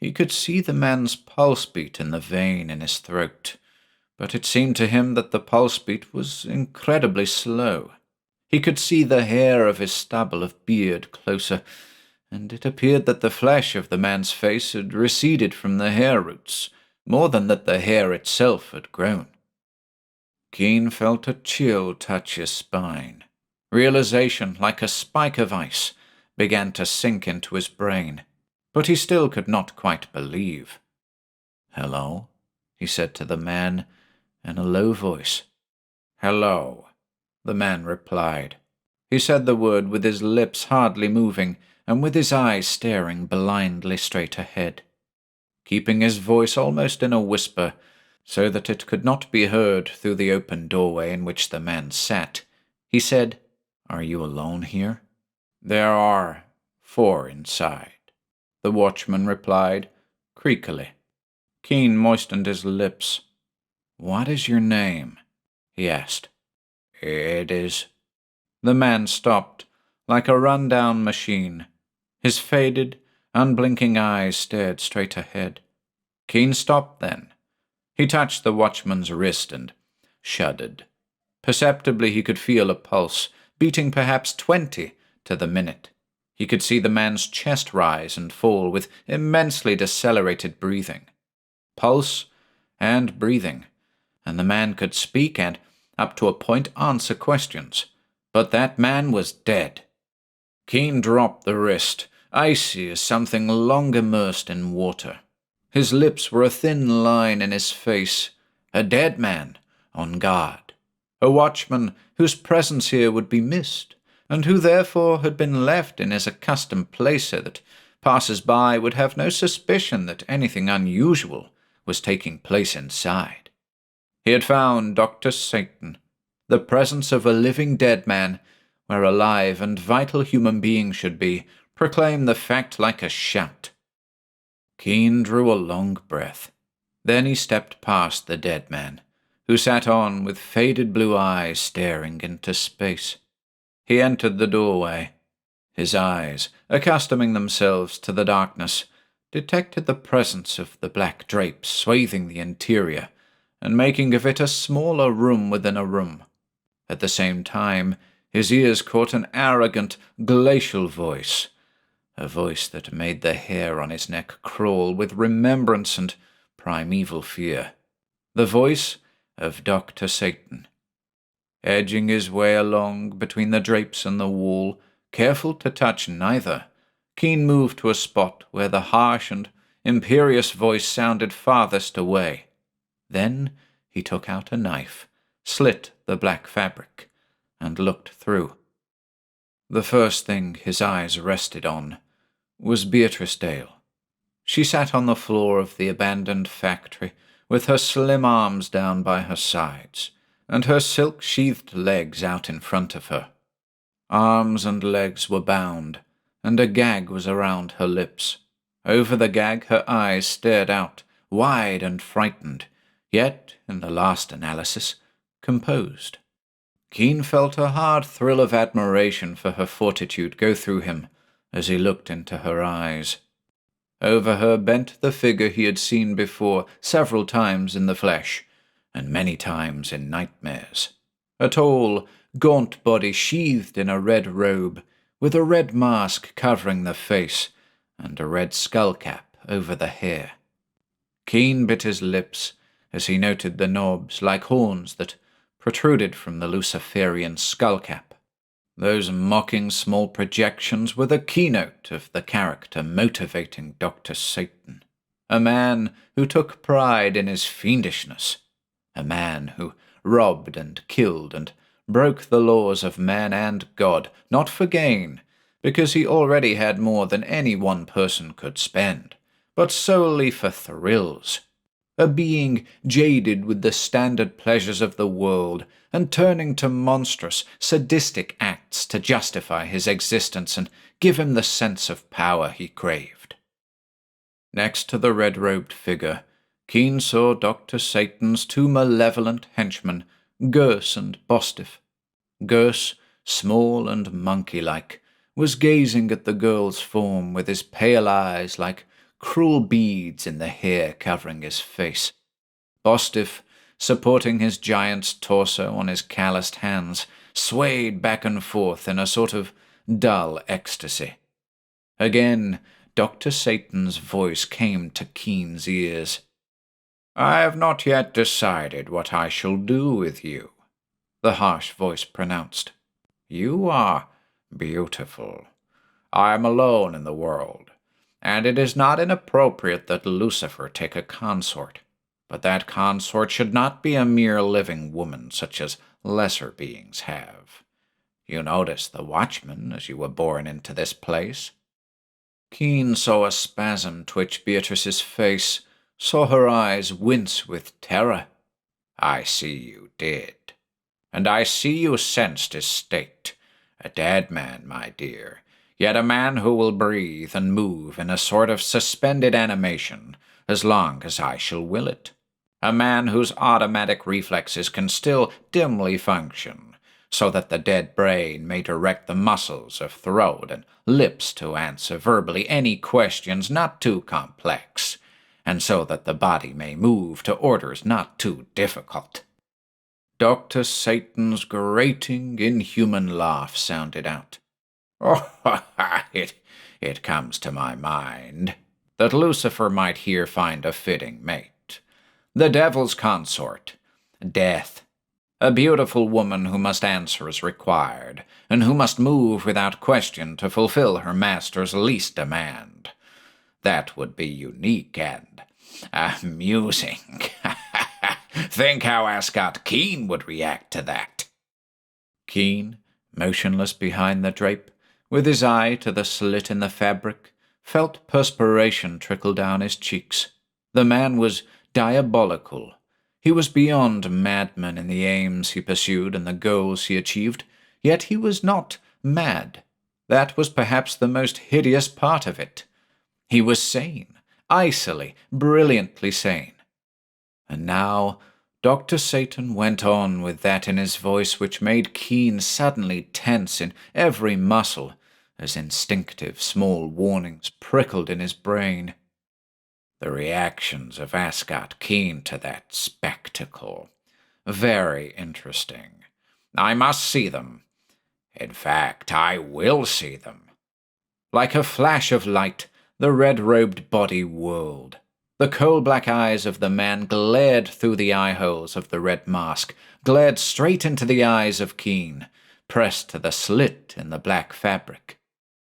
He could see the man's pulse beat in the vein in his throat, but it seemed to him that the pulse beat was incredibly slow. He could see the hair of his stubble of beard closer, and it appeared that the flesh of the man's face had receded from the hair roots, more than that the hair itself had grown. Keane felt a chill touch his spine. Realization, like a spike of ice, began to sink into his brain, but he still could not quite believe. "Hello?" he said to the man in a low voice. "Hello," the man replied. He said the word with his lips hardly moving and with his eyes staring blindly straight ahead. Keeping his voice almost in a whisper, so that it could not be heard through the open doorway in which the man sat, he said, "Are you alone here?" "There are 4 inside," the watchman replied, creakily. Keane moistened his lips. "What is your name?" he asked. "It is—" The man stopped, like a run-down machine. His faded, unblinking eyes stared straight ahead. Keane stopped then. He touched the watchman's wrist and shuddered. Perceptibly he could feel a pulse, beating perhaps 20 to the minute. He could see the man's chest rise and fall with immensely decelerated breathing. Pulse and breathing, and the man could speak and, up to a point, answer questions. But that man was dead. Keane dropped the wrist, icy as something long immersed in water. His lips were a thin line in his face. A dead man, on guard. A watchman whose presence here would be missed, and who therefore had been left in his accustomed place so that passers-by would have no suspicion that anything unusual was taking place inside. He had found Dr. Satan, the presence of a living dead man, where a live and vital human being should be, proclaimed the fact like a shout. Keane drew a long breath. Then he stepped past the dead man, who sat on with faded blue eyes staring into space. He entered the doorway. His eyes, accustoming themselves to the darkness, detected the presence of the black drapes swathing the interior and making of it a smaller room within a room. At the same time, his ears caught an arrogant, glacial voice, a voice that made the hair on his neck crawl with remembrance and primeval fear. The voice of Dr. Satan. Edging his way along between the drapes and the wall, careful to touch neither, Keane moved to a spot where the harsh and imperious voice sounded farthest away. Then he took out a knife, slit the black fabric, and looked through. The first thing his eyes rested on was Beatrice Dale. She sat on the floor of the abandoned factory, with her slim arms down by her sides, and her silk-sheathed legs out in front of her. Arms and legs were bound, and a gag was around her lips. Over the gag her eyes stared out, wide and frightened, yet, in the last analysis, composed. Keane felt a hard thrill of admiration for her fortitude go through him as he looked into her eyes. Over her bent the figure he had seen before several times in the flesh, and many times in nightmares. A tall, gaunt body sheathed in a red robe, with a red mask covering the face, and a red skullcap over the hair. Keane bit his lips as he noted the knobs like horns that protruded from the Luciferian skullcap. Those mocking small projections were the keynote of the character motivating Dr. Satan, a man who took pride in his fiendishness, a man who robbed and killed and broke the laws of man and God, not for gain, because he already had more than any one person could spend, but solely for thrills. A being jaded with the standard pleasures of the world and turning to monstrous, sadistic acts to justify his existence and give him the sense of power he craved. Next to the red-robed figure, Keane saw Dr. Satan's two malevolent henchmen, Gurse and Bostiff. Gurse, small and monkey-like, was gazing at the girl's form with his pale eyes like cruel beads in the hair covering his face. Bostiff, supporting his giant's torso on his calloused hands, swayed back and forth in a sort of dull ecstasy. Again, Dr. Satan's voice came to Keane's ears. "I have not yet decided what I shall do with you," the harsh voice pronounced. "You are beautiful. I am alone in the world, and it is not inappropriate that Lucifer take a consort, but that consort should not be a mere living woman such as lesser beings have. You noticed the watchman as you were born into this place?" Keane saw a spasm twitch Beatrice's face, saw her eyes wince with terror. "I see you did. And I see you sensed his state. A dead man, my dear, yet a man who will breathe and move in a sort of suspended animation as long as I shall will it. A man whose automatic reflexes can still dimly function, so that the dead brain may direct the muscles of throat and lips to answer verbally any questions not too complex, and so that the body may move to orders not too difficult." Dr. Satan's grating, inhuman laugh sounded out. "Oh, it comes to my mind that Lucifer might here find a fitting mate. The devil's consort, Death, a beautiful woman who must answer as required, and who must move without question to fulfill her master's least demand. That would be unique and amusing. Think how Ascott Keane would react to that." Keane, motionless behind the drape, with his eye to the slit in the fabric, felt perspiration trickle down his cheeks. The man was diabolical. He was beyond madman in the aims he pursued and the goals he achieved, yet he was not mad. That was perhaps the most hideous part of it. He was sane, icily, brilliantly sane. And now Dr. Satan went on with that in his voice which made Keane suddenly tense in every muscle, as instinctive small warnings prickled in his brain. "The reactions of Ascott Keane to that spectacle. Very interesting. I must see them. In fact, I will see them." Like a flash of light, the red-robed body whirled. The coal-black eyes of the man glared through the eye-holes of the red mask, glared straight into the eyes of Keane, pressed to the slit in the black fabric.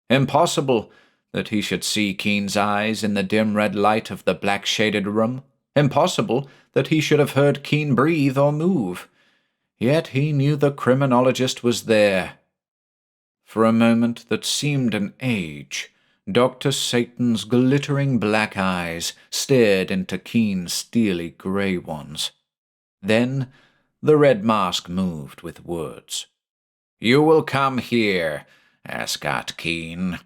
Impossible that he should see Keane's eyes in the dim red light of the black-shaded room. Impossible that he should have heard Keane breathe or move. Yet he knew the criminologist was there. For a moment that seemed an age, Dr. Satan's glittering black eyes stared into Keane's steely grey ones. Then the red mask moved with words. "You will come here, Ascott Keane."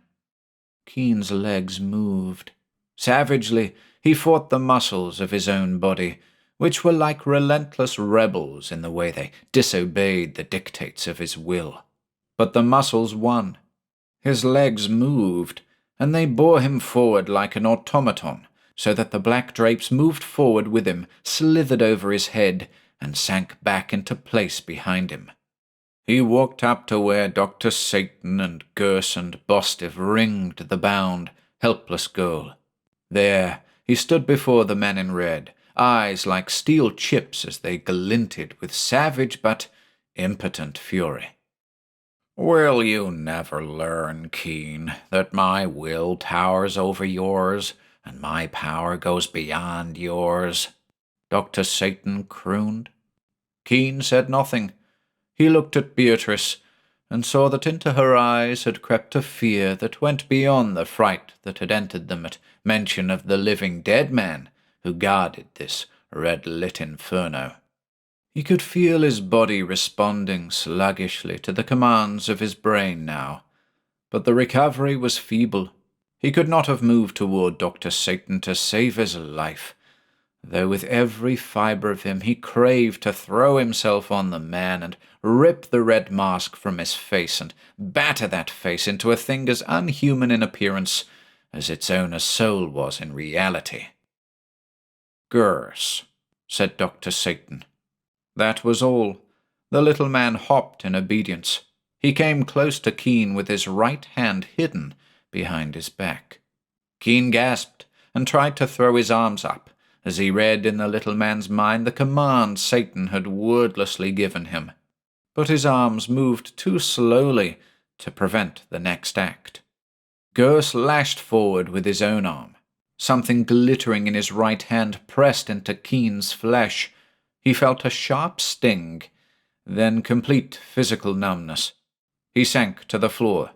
Keane's legs moved. Savagely, he fought the muscles of his own body, which were like relentless rebels in the way they disobeyed the dictates of his will. But the muscles won. His legs moved, and they bore him forward like an automaton, so that the black drapes moved forward with him, slithered over his head, and sank back into place behind him. He walked up to where Dr. Satan and Gers and Bostiv ringed the bound, helpless girl. There he stood before the man in red, eyes like steel chips as they glinted with savage but impotent fury. "Will you never learn, Keane, that my will towers over yours, and my power goes beyond yours?" Dr. Satan crooned. Keane said nothing. He looked at Beatrice, and saw that into her eyes had crept a fear that went beyond the fright that had entered them at mention of the living dead man who guarded this red-lit inferno. He could feel his body responding sluggishly to the commands of his brain now, but the recovery was feeble. He could not have moved toward Dr. Satan to save his life, though with every fibre of him he craved to throw himself on the man and rip the red mask from his face and batter that face into a thing as unhuman in appearance as its owner's soul was in reality. "Gers," said Dr. Satan. That was all. The little man hopped in obedience. He came close to Keane with his right hand hidden behind his back. Keane gasped and tried to throw his arms up as he read in the little man's mind the command Satan had wordlessly given him. But his arms moved too slowly to prevent the next act. Gers lashed forward with his own arm. Something glittering in his right hand pressed into Keane's flesh. He felt a sharp sting, then complete physical numbness. He sank to the floor,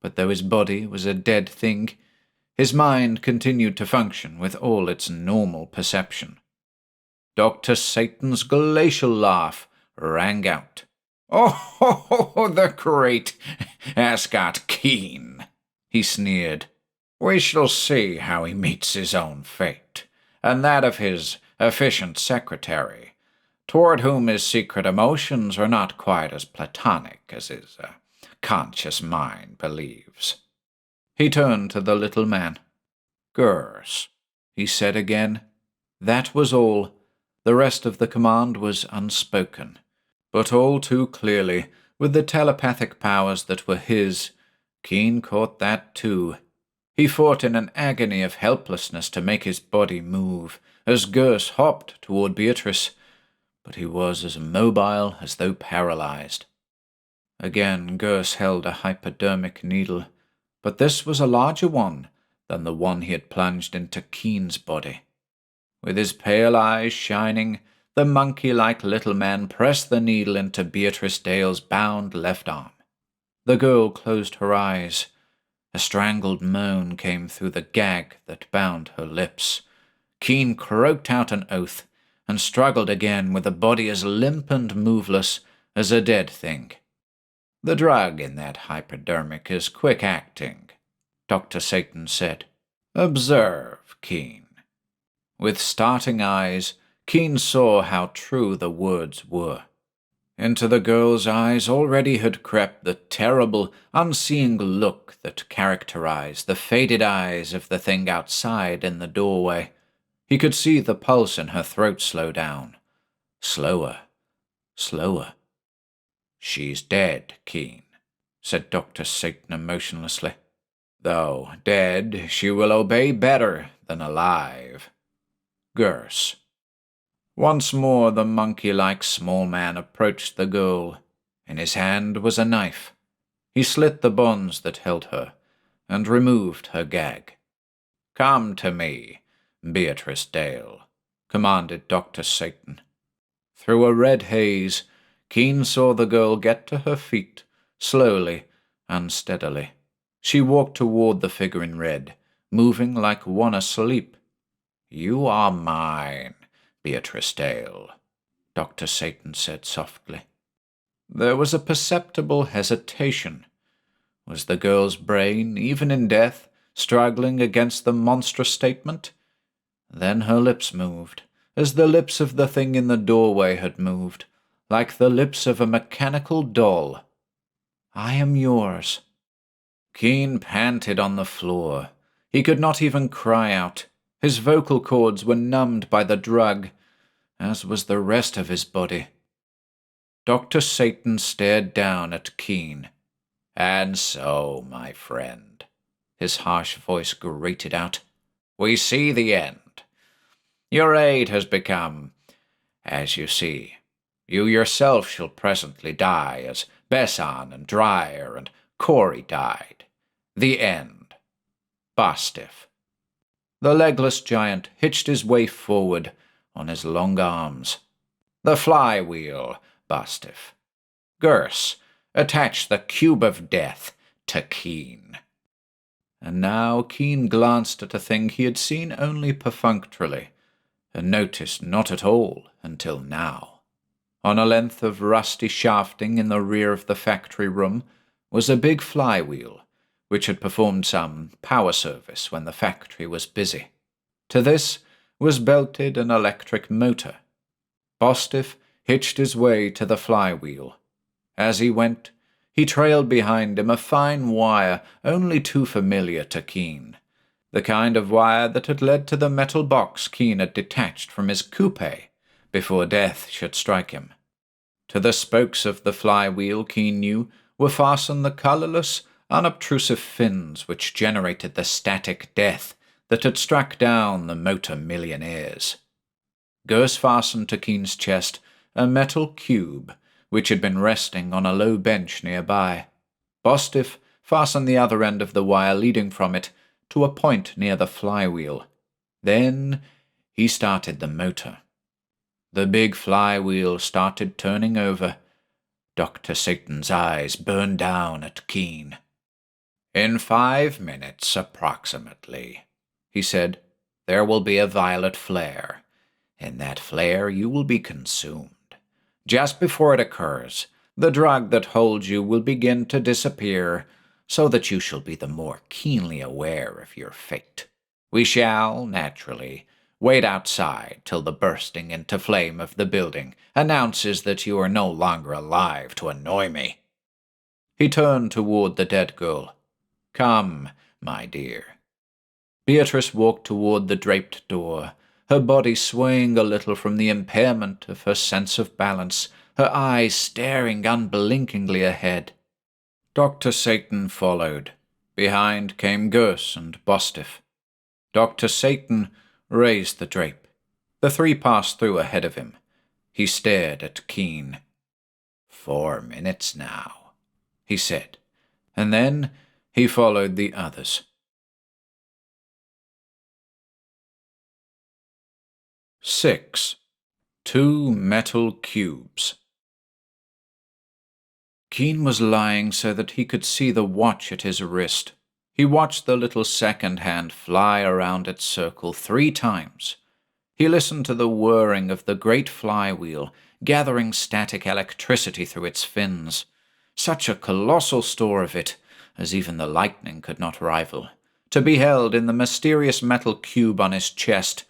but though his body was a dead thing, his mind continued to function with all its normal perception. Dr. Satan's glacial laugh rang out. "Oh, the great Ascott Keane," he sneered. "We shall see how he meets his own fate, and that of his efficient secretary, toward whom his secret emotions are not quite as platonic as his conscious mind believes." He turned to the little man. "Gers," he said again. That was all. The rest of the command was unspoken, but all too clearly, with the telepathic powers that were his, Keane caught that too. He fought in an agony of helplessness to make his body move, as Gers hopped toward Beatrice, but he was as immobile as though paralyzed. Again Gers held a hypodermic needle, but this was a larger one than the one he had plunged into Keane's body. With his pale eyes shining, the monkey-like little man pressed the needle into Beatrice Dale's bound left arm. The girl closed her eyes. A strangled moan came through the gag that bound her lips. Keane croaked out an oath and struggled again with a body as limp and moveless as a dead thing. "The drug in that hypodermic is quick-acting," Dr. Satan said. "Observe, Keane." With starting eyes, Keane saw how true the words were. Into the girl's eyes already had crept the terrible, unseeing look that characterized the faded eyes of the thing outside in the doorway. He could see the pulse in her throat slow down. Slower, slower. "She's dead, Keane," said Dr. Satan emotionlessly. "Though dead, she will obey better than alive. Gurse." Once more the monkey-like small man approached the girl. In his hand was a knife. He slit the bonds that held her, and removed her gag. "Come to me, Beatrice Dale," commanded Dr. Satan. Through a red haze, Keane saw the girl get to her feet, slowly, unsteadily. She walked toward the figure in red, moving like one asleep. "You are mine, Beatrice Dale," Dr. Satan said softly. There was a perceptible hesitation. Was the girl's brain, even in death, struggling against the monstrous statement? Then her lips moved, as the lips of the thing in the doorway had moved, like the lips of a mechanical doll. "I am yours." Keane panted on the floor. He could not even cry out. His vocal cords were numbed by the drug, as was the rest of his body. Dr. Satan stared down at Keane. "And so, my friend," his harsh voice grated out, "we see the end. Your aid has become, as you see. You yourself shall presently die, as Besson and Dreyer and Corey died. The end. Bastiff." The legless giant hitched his way forward on his long arms. "The flywheel, Bastiff. Gurse, attach the cube of death to Keane." And now Keane glanced at a thing he had seen only perfunctorily, and noticed not at all until now. On a length of rusty shafting in the rear of the factory room was a big flywheel, which had performed some power service when the factory was busy. To this was belted an electric motor. Bastiff hitched his way to the flywheel. As he went, he trailed behind him a fine wire only too familiar to Keane, the kind of wire that had led to the metal box Keane had detached from his coupe before death should strike him. To the spokes of the flywheel, Keane knew, were fastened the colourless, unobtrusive fins which generated the static death that had struck down the motor millionaires. Gurse fastened to Keane's chest a metal cube which had been resting on a low bench nearby. Bastiff fastened the other end of the wire leading from it to a point near the flywheel. Then he started the motor. The big flywheel started turning over. Dr. Satan's eyes burned down at Keane. "In 5 minutes, approximately," he said, "there will be a violet flare. In that flare you will be consumed. Just before it occurs, the drug that holds you will begin to disappear, so that you shall be the more keenly aware of your fate. We shall, naturally, wait outside till the bursting into flame of the building announces that you are no longer alive to annoy me." He turned toward the dead girl. "Come, my dear." Beatrice walked toward the draped door, her body swaying a little from the impairment of her sense of balance, her eyes staring unblinkingly ahead. Dr. Satan followed. Behind came Gurse and Bastiff. Dr. Satan raised the drape. The three passed through ahead of him. He stared at Keane. 4 minutes now, he said, and then he followed the others. 6. 2 metal cubes. Keane was lying so that he could see the watch at his wrist. He watched the little second hand fly around its circle 3 times. He listened to the whirring of the great flywheel, gathering static electricity through its fins. Such a colossal store of it, as even the lightning could not rival, to be held in the mysterious metal cube on his chest,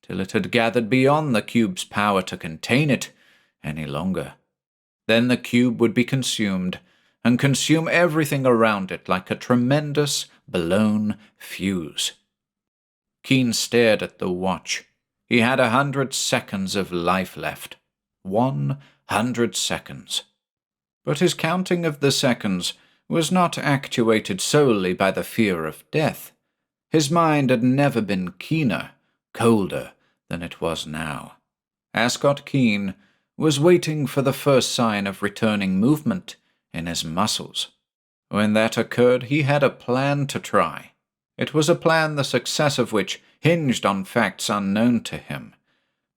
till it had gathered beyond the cube's power to contain it any longer. Then the cube would be consumed, and consume everything around it like a tremendous, blown fuse. Keane stared at the watch. He had 100 seconds of life left. 100 seconds. But his counting of the seconds was not actuated solely by the fear of death. His mind had never been keener, colder than it was now. Ascott Keane was waiting for the first sign of returning movement in his muscles. When that occurred, he had a plan to try. It was a plan the success of which hinged on facts unknown to him,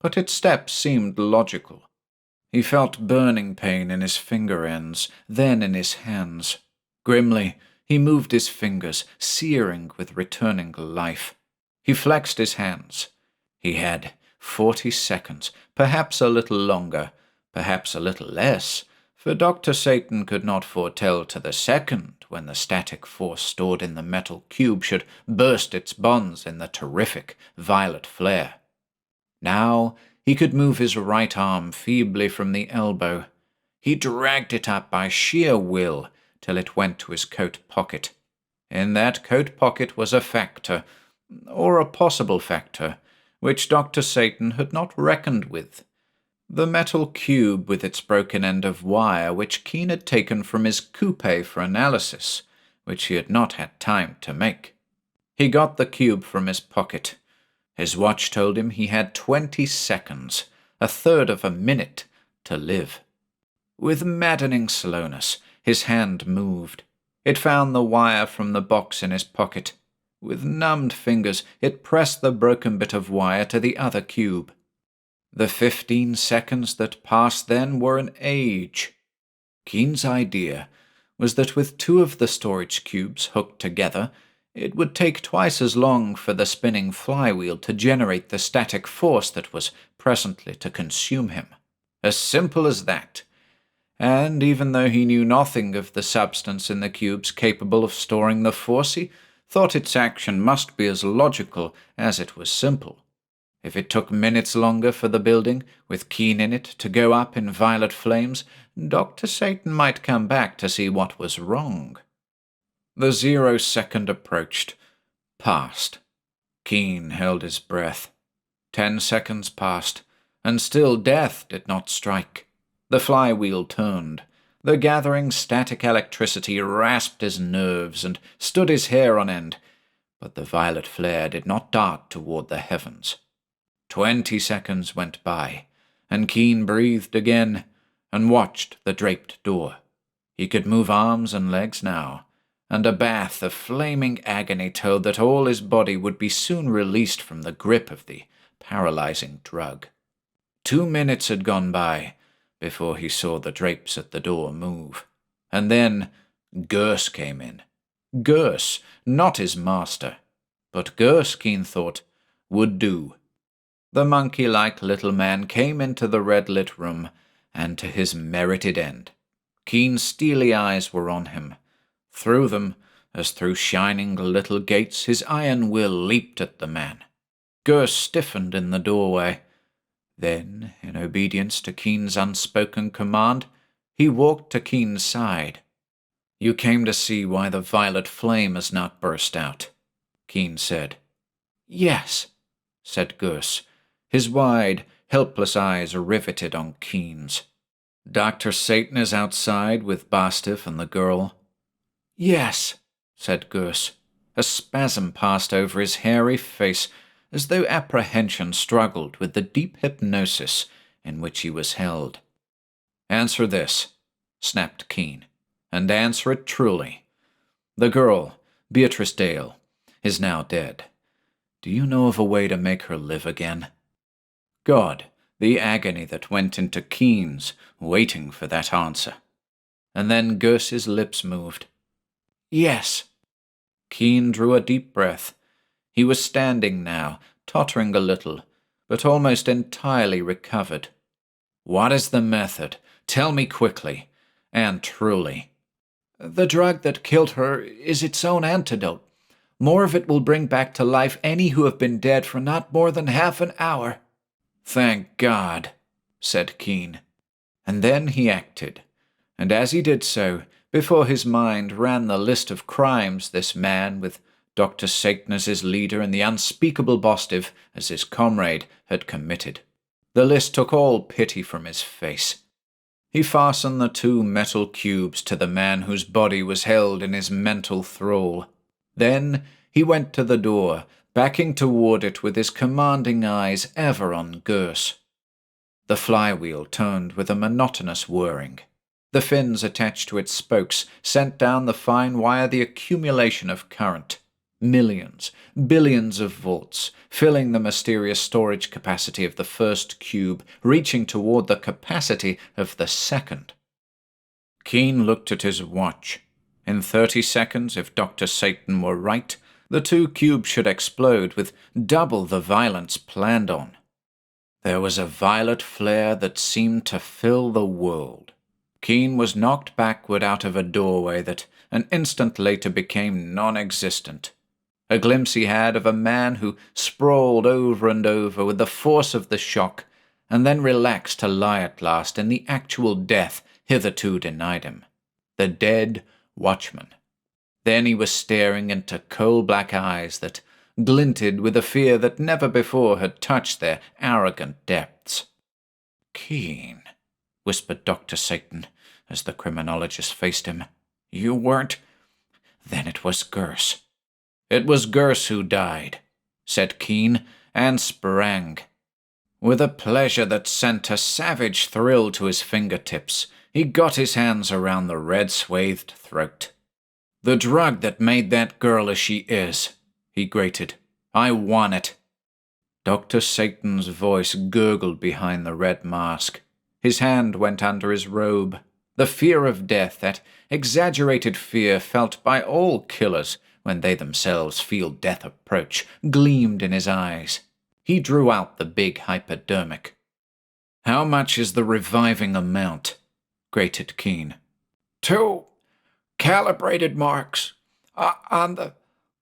but its steps seemed logical. He felt burning pain in his finger ends, then in his hands. Grimly, he moved his fingers, searing with returning life. He flexed his hands. He had 40 seconds, perhaps a little longer, perhaps a little less, for Dr. Satan could not foretell to the second when the static force stored in the metal cube should burst its bonds in the terrific violet flare. Now he could move his right arm feebly from the elbow. He dragged it up by sheer will till it went to his coat pocket. In that coat pocket was a factor, or a possible factor, which Dr. Satan had not reckoned with. The metal cube with its broken end of wire which Keane had taken from his coupe for analysis, which he had not had time to make. He got the cube from his pocket. His watch told him he had 20 seconds, a third of a minute, to live. With maddening slowness, his hand moved. It found the wire from the box in his pocket. With numbed fingers, it pressed the broken bit of wire to the other cube. The 15 seconds that passed then were an age. Keane's idea was that with 2 of the storage cubes hooked together, it would take twice as long for the spinning flywheel to generate the static force that was presently to consume him. As simple as that. And even though he knew nothing of the substance in the cubes capable of storing the force, he thought its action must be as logical as it was simple. If it took minutes longer for the building, with Keane in it, to go up in violet flames, Dr. Satan might come back to see what was wrong. The 0 second approached, passed. Keane held his breath. 10 seconds passed, and still death did not strike. The flywheel turned. The gathering static electricity rasped his nerves and stood his hair on end, but the violet flare did not dart toward the heavens. 20 seconds went by, and Keane breathed again and watched the draped door. He could move arms and legs now, and a bath of flaming agony told that all his body would be soon released from the grip of the paralyzing drug. 2 minutes had gone by before he saw the drapes at the door move, and then Gurse came in. Gurse, not his master, but Gurse, Keane thought, would do. The monkey-like little man came into the red-lit room, and to his merited end. Keane's steely eyes were on him. Through them, as through shining little gates, his iron will leaped at the man. Gurse stiffened in the doorway. Then, in obedience to Keane's unspoken command, he walked to Keane's side. "You came to see why the violet flame has not burst out," Keane said. "Yes," said Gurse, his wide, helpless eyes riveted on Keane's. "Dr. Satan is outside with Bastiff and the girl?" "Yes," said Gurse. A spasm passed over his hairy face, as though apprehension struggled with the deep hypnosis in which he was held. "Answer this," snapped Keane, "and answer it truly. The girl, Beatrice Dale, is now dead. Do you know of a way to make her live again?" God, the agony that went into Keane's, waiting for that answer. And then Gurse's lips moved. "Yes." Keane drew a deep breath. He was standing now, tottering a little, but almost entirely recovered. "What is the method? Tell me quickly, and truly." "The drug that killed her is its own antidote. More of it will bring back to life any who have been dead for not more than half an hour." "Thank God," said Keane. And then he acted, and as he did so, before his mind ran the list of crimes this man, with Dr. Satan as his leader and the unspeakable Bastiff as his comrade, had committed. The list took all pity from his face. He fastened the 2 metal cubes to the man whose body was held in his mental thrall. Then he went to the door, backing toward it with his commanding eyes ever on Gerse. The flywheel turned with a monotonous whirring. The fins attached to its spokes sent down the fine wire the accumulation of current. Millions, billions of volts, filling the mysterious storage capacity of the first cube, reaching toward the capacity of the second. Keane looked at his watch. In 30 seconds, if Dr. Satan were right, the 2 cubes should explode with double the violence planned on. There was a violet flare that seemed to fill the world. Keane was knocked backward out of a doorway that an instant later became non-existent. A glimpse he had of a man who sprawled over and over with the force of the shock, and then relaxed to lie at last in the actual death hitherto denied him. The dead watchman. Then he was staring into coal-black eyes that glinted with a fear that never before had touched their arrogant depths. "Keane," whispered Dr. Satan as the criminologist faced him. "You weren't—" "Then it was Gerse." "It was Gerse who died," said Keane, and sprang. With a pleasure that sent a savage thrill to his fingertips, he got his hands around the red-swathed throat. "The drug that made that girl as she is," he grated. "I want it." Dr. Satan's voice gurgled behind the red mask. His hand went under his robe. The fear of death, that exaggerated fear felt by all killers when they themselves feel death approach, gleamed in his eyes. He drew out the big hypodermic. "How much is the reviving amount?" grated Keane.
2 calibrated marks on the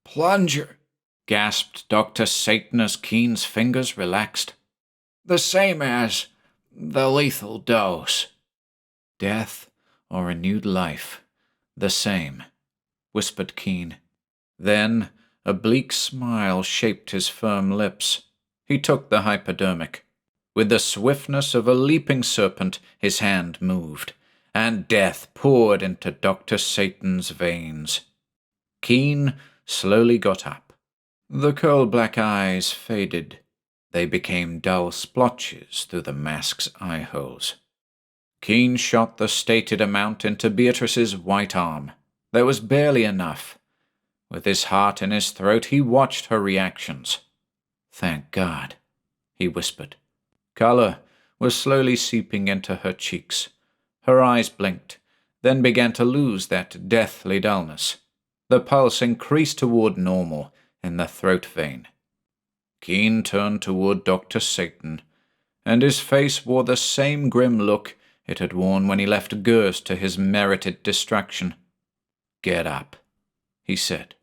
plunger,"
gasped Dr. Satan as Keene's fingers relaxed.
"the same as the lethal dose."
"Death or renewed life, the same," whispered Keane. Then a bleak smile shaped his firm lips. He took the hypodermic. With the swiftness of a leaping serpent, his hand moved, and death poured into Dr. Satan's veins. Keane slowly got up. The coal-black eyes faded. They became dull splotches through the mask's eye-holes. Keane shot the stated amount into Beatrice's white arm. There was barely enough. With his heart in his throat, he watched her reactions. "Thank God," he whispered. Color was slowly seeping into her cheeks. Her eyes blinked, then began to lose that deathly dullness. The pulse increased toward normal in the throat vein. Keane turned toward Dr. Satan, and his face wore the same grim look it had worn when he left Gerse to his merited destruction. "Get up," he said.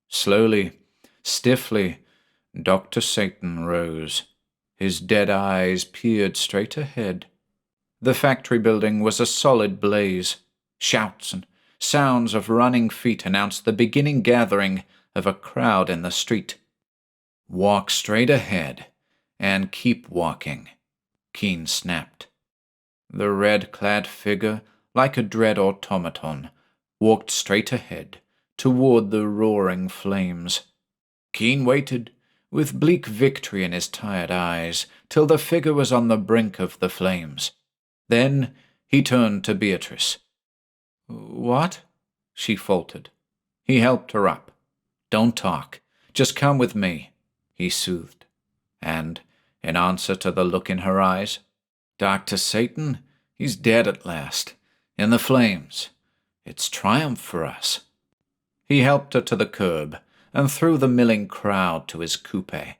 Slowly, stiffly, Dr. Satan rose. His dead eyes peered straight ahead. The factory building was a solid blaze. Shouts and sounds of running feet announced the beginning gathering of a crowd in the street. "Walk straight ahead, and keep walking," Keane snapped. The red-clad figure, like a dread automaton, walked straight ahead, toward the roaring flames. Keane waited, with bleak victory in his tired eyes, till the figure was on the brink of the flames. Then he turned to Beatrice. "What?" she faltered. He helped her up. "Don't talk. Just come with me," he soothed. And, in answer to the look in her eyes, "Dr. Satan, he's dead at last, in the flames. It's triumph for us." He helped her to the curb and through the milling crowd to his coupe.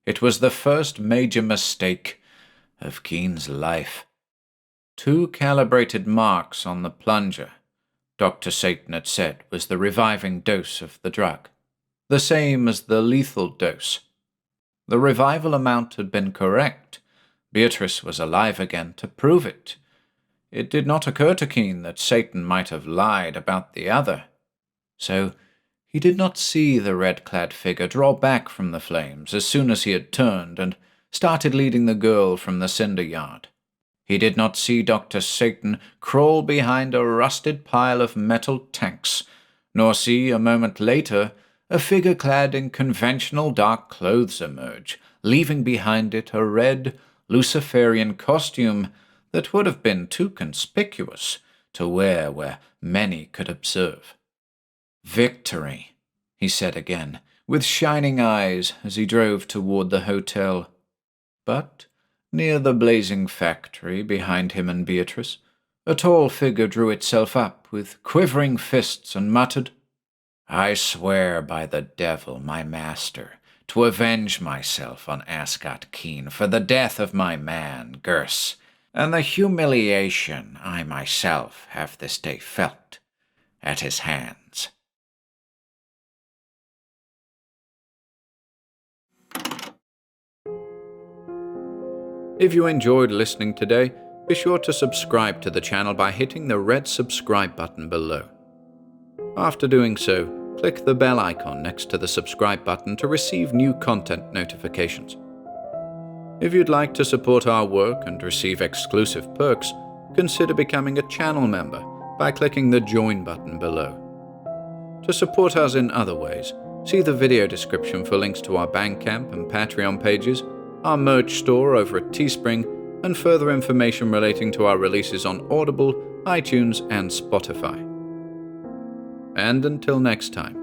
It was the first major mistake of Keane's life. 2 calibrated marks on the plunger, Dr. Satan had said, was the reviving dose of the drug, the same as the lethal dose. The revival amount had been correct. Beatrice was alive again to prove it. It did not occur to Keane that Satan might have lied about the other. So he did not see the red-clad figure draw back from the flames as soon as he had turned and started leading the girl from the cinder yard. He did not see Dr. Satan crawl behind a rusted pile of metal tanks, nor see, a moment later, a figure clad in conventional dark clothes emerge, leaving behind it a red, Luciferian costume that would have been too conspicuous to wear where many could observe. "Victory," he said again, with shining eyes as he drove toward the hotel. But near the blazing factory behind him and Beatrice, a tall figure drew itself up with quivering fists and muttered, "I swear by the devil, my master, to avenge myself on Ascott Keane for the death of my man, Gers, and the humiliation I myself have this day felt at his hands."
If you enjoyed listening today, be sure to subscribe to the channel by hitting the red subscribe button below. After doing so, click the bell icon next to the subscribe button to receive new content notifications. If you'd like to support our work and receive exclusive perks, consider becoming a channel member by clicking the join button below. To support us in other ways, see the video description for links to our Bandcamp and Patreon pages, our merch store over at Teespring, and further information relating to our releases on Audible, iTunes, and Spotify. And until next time,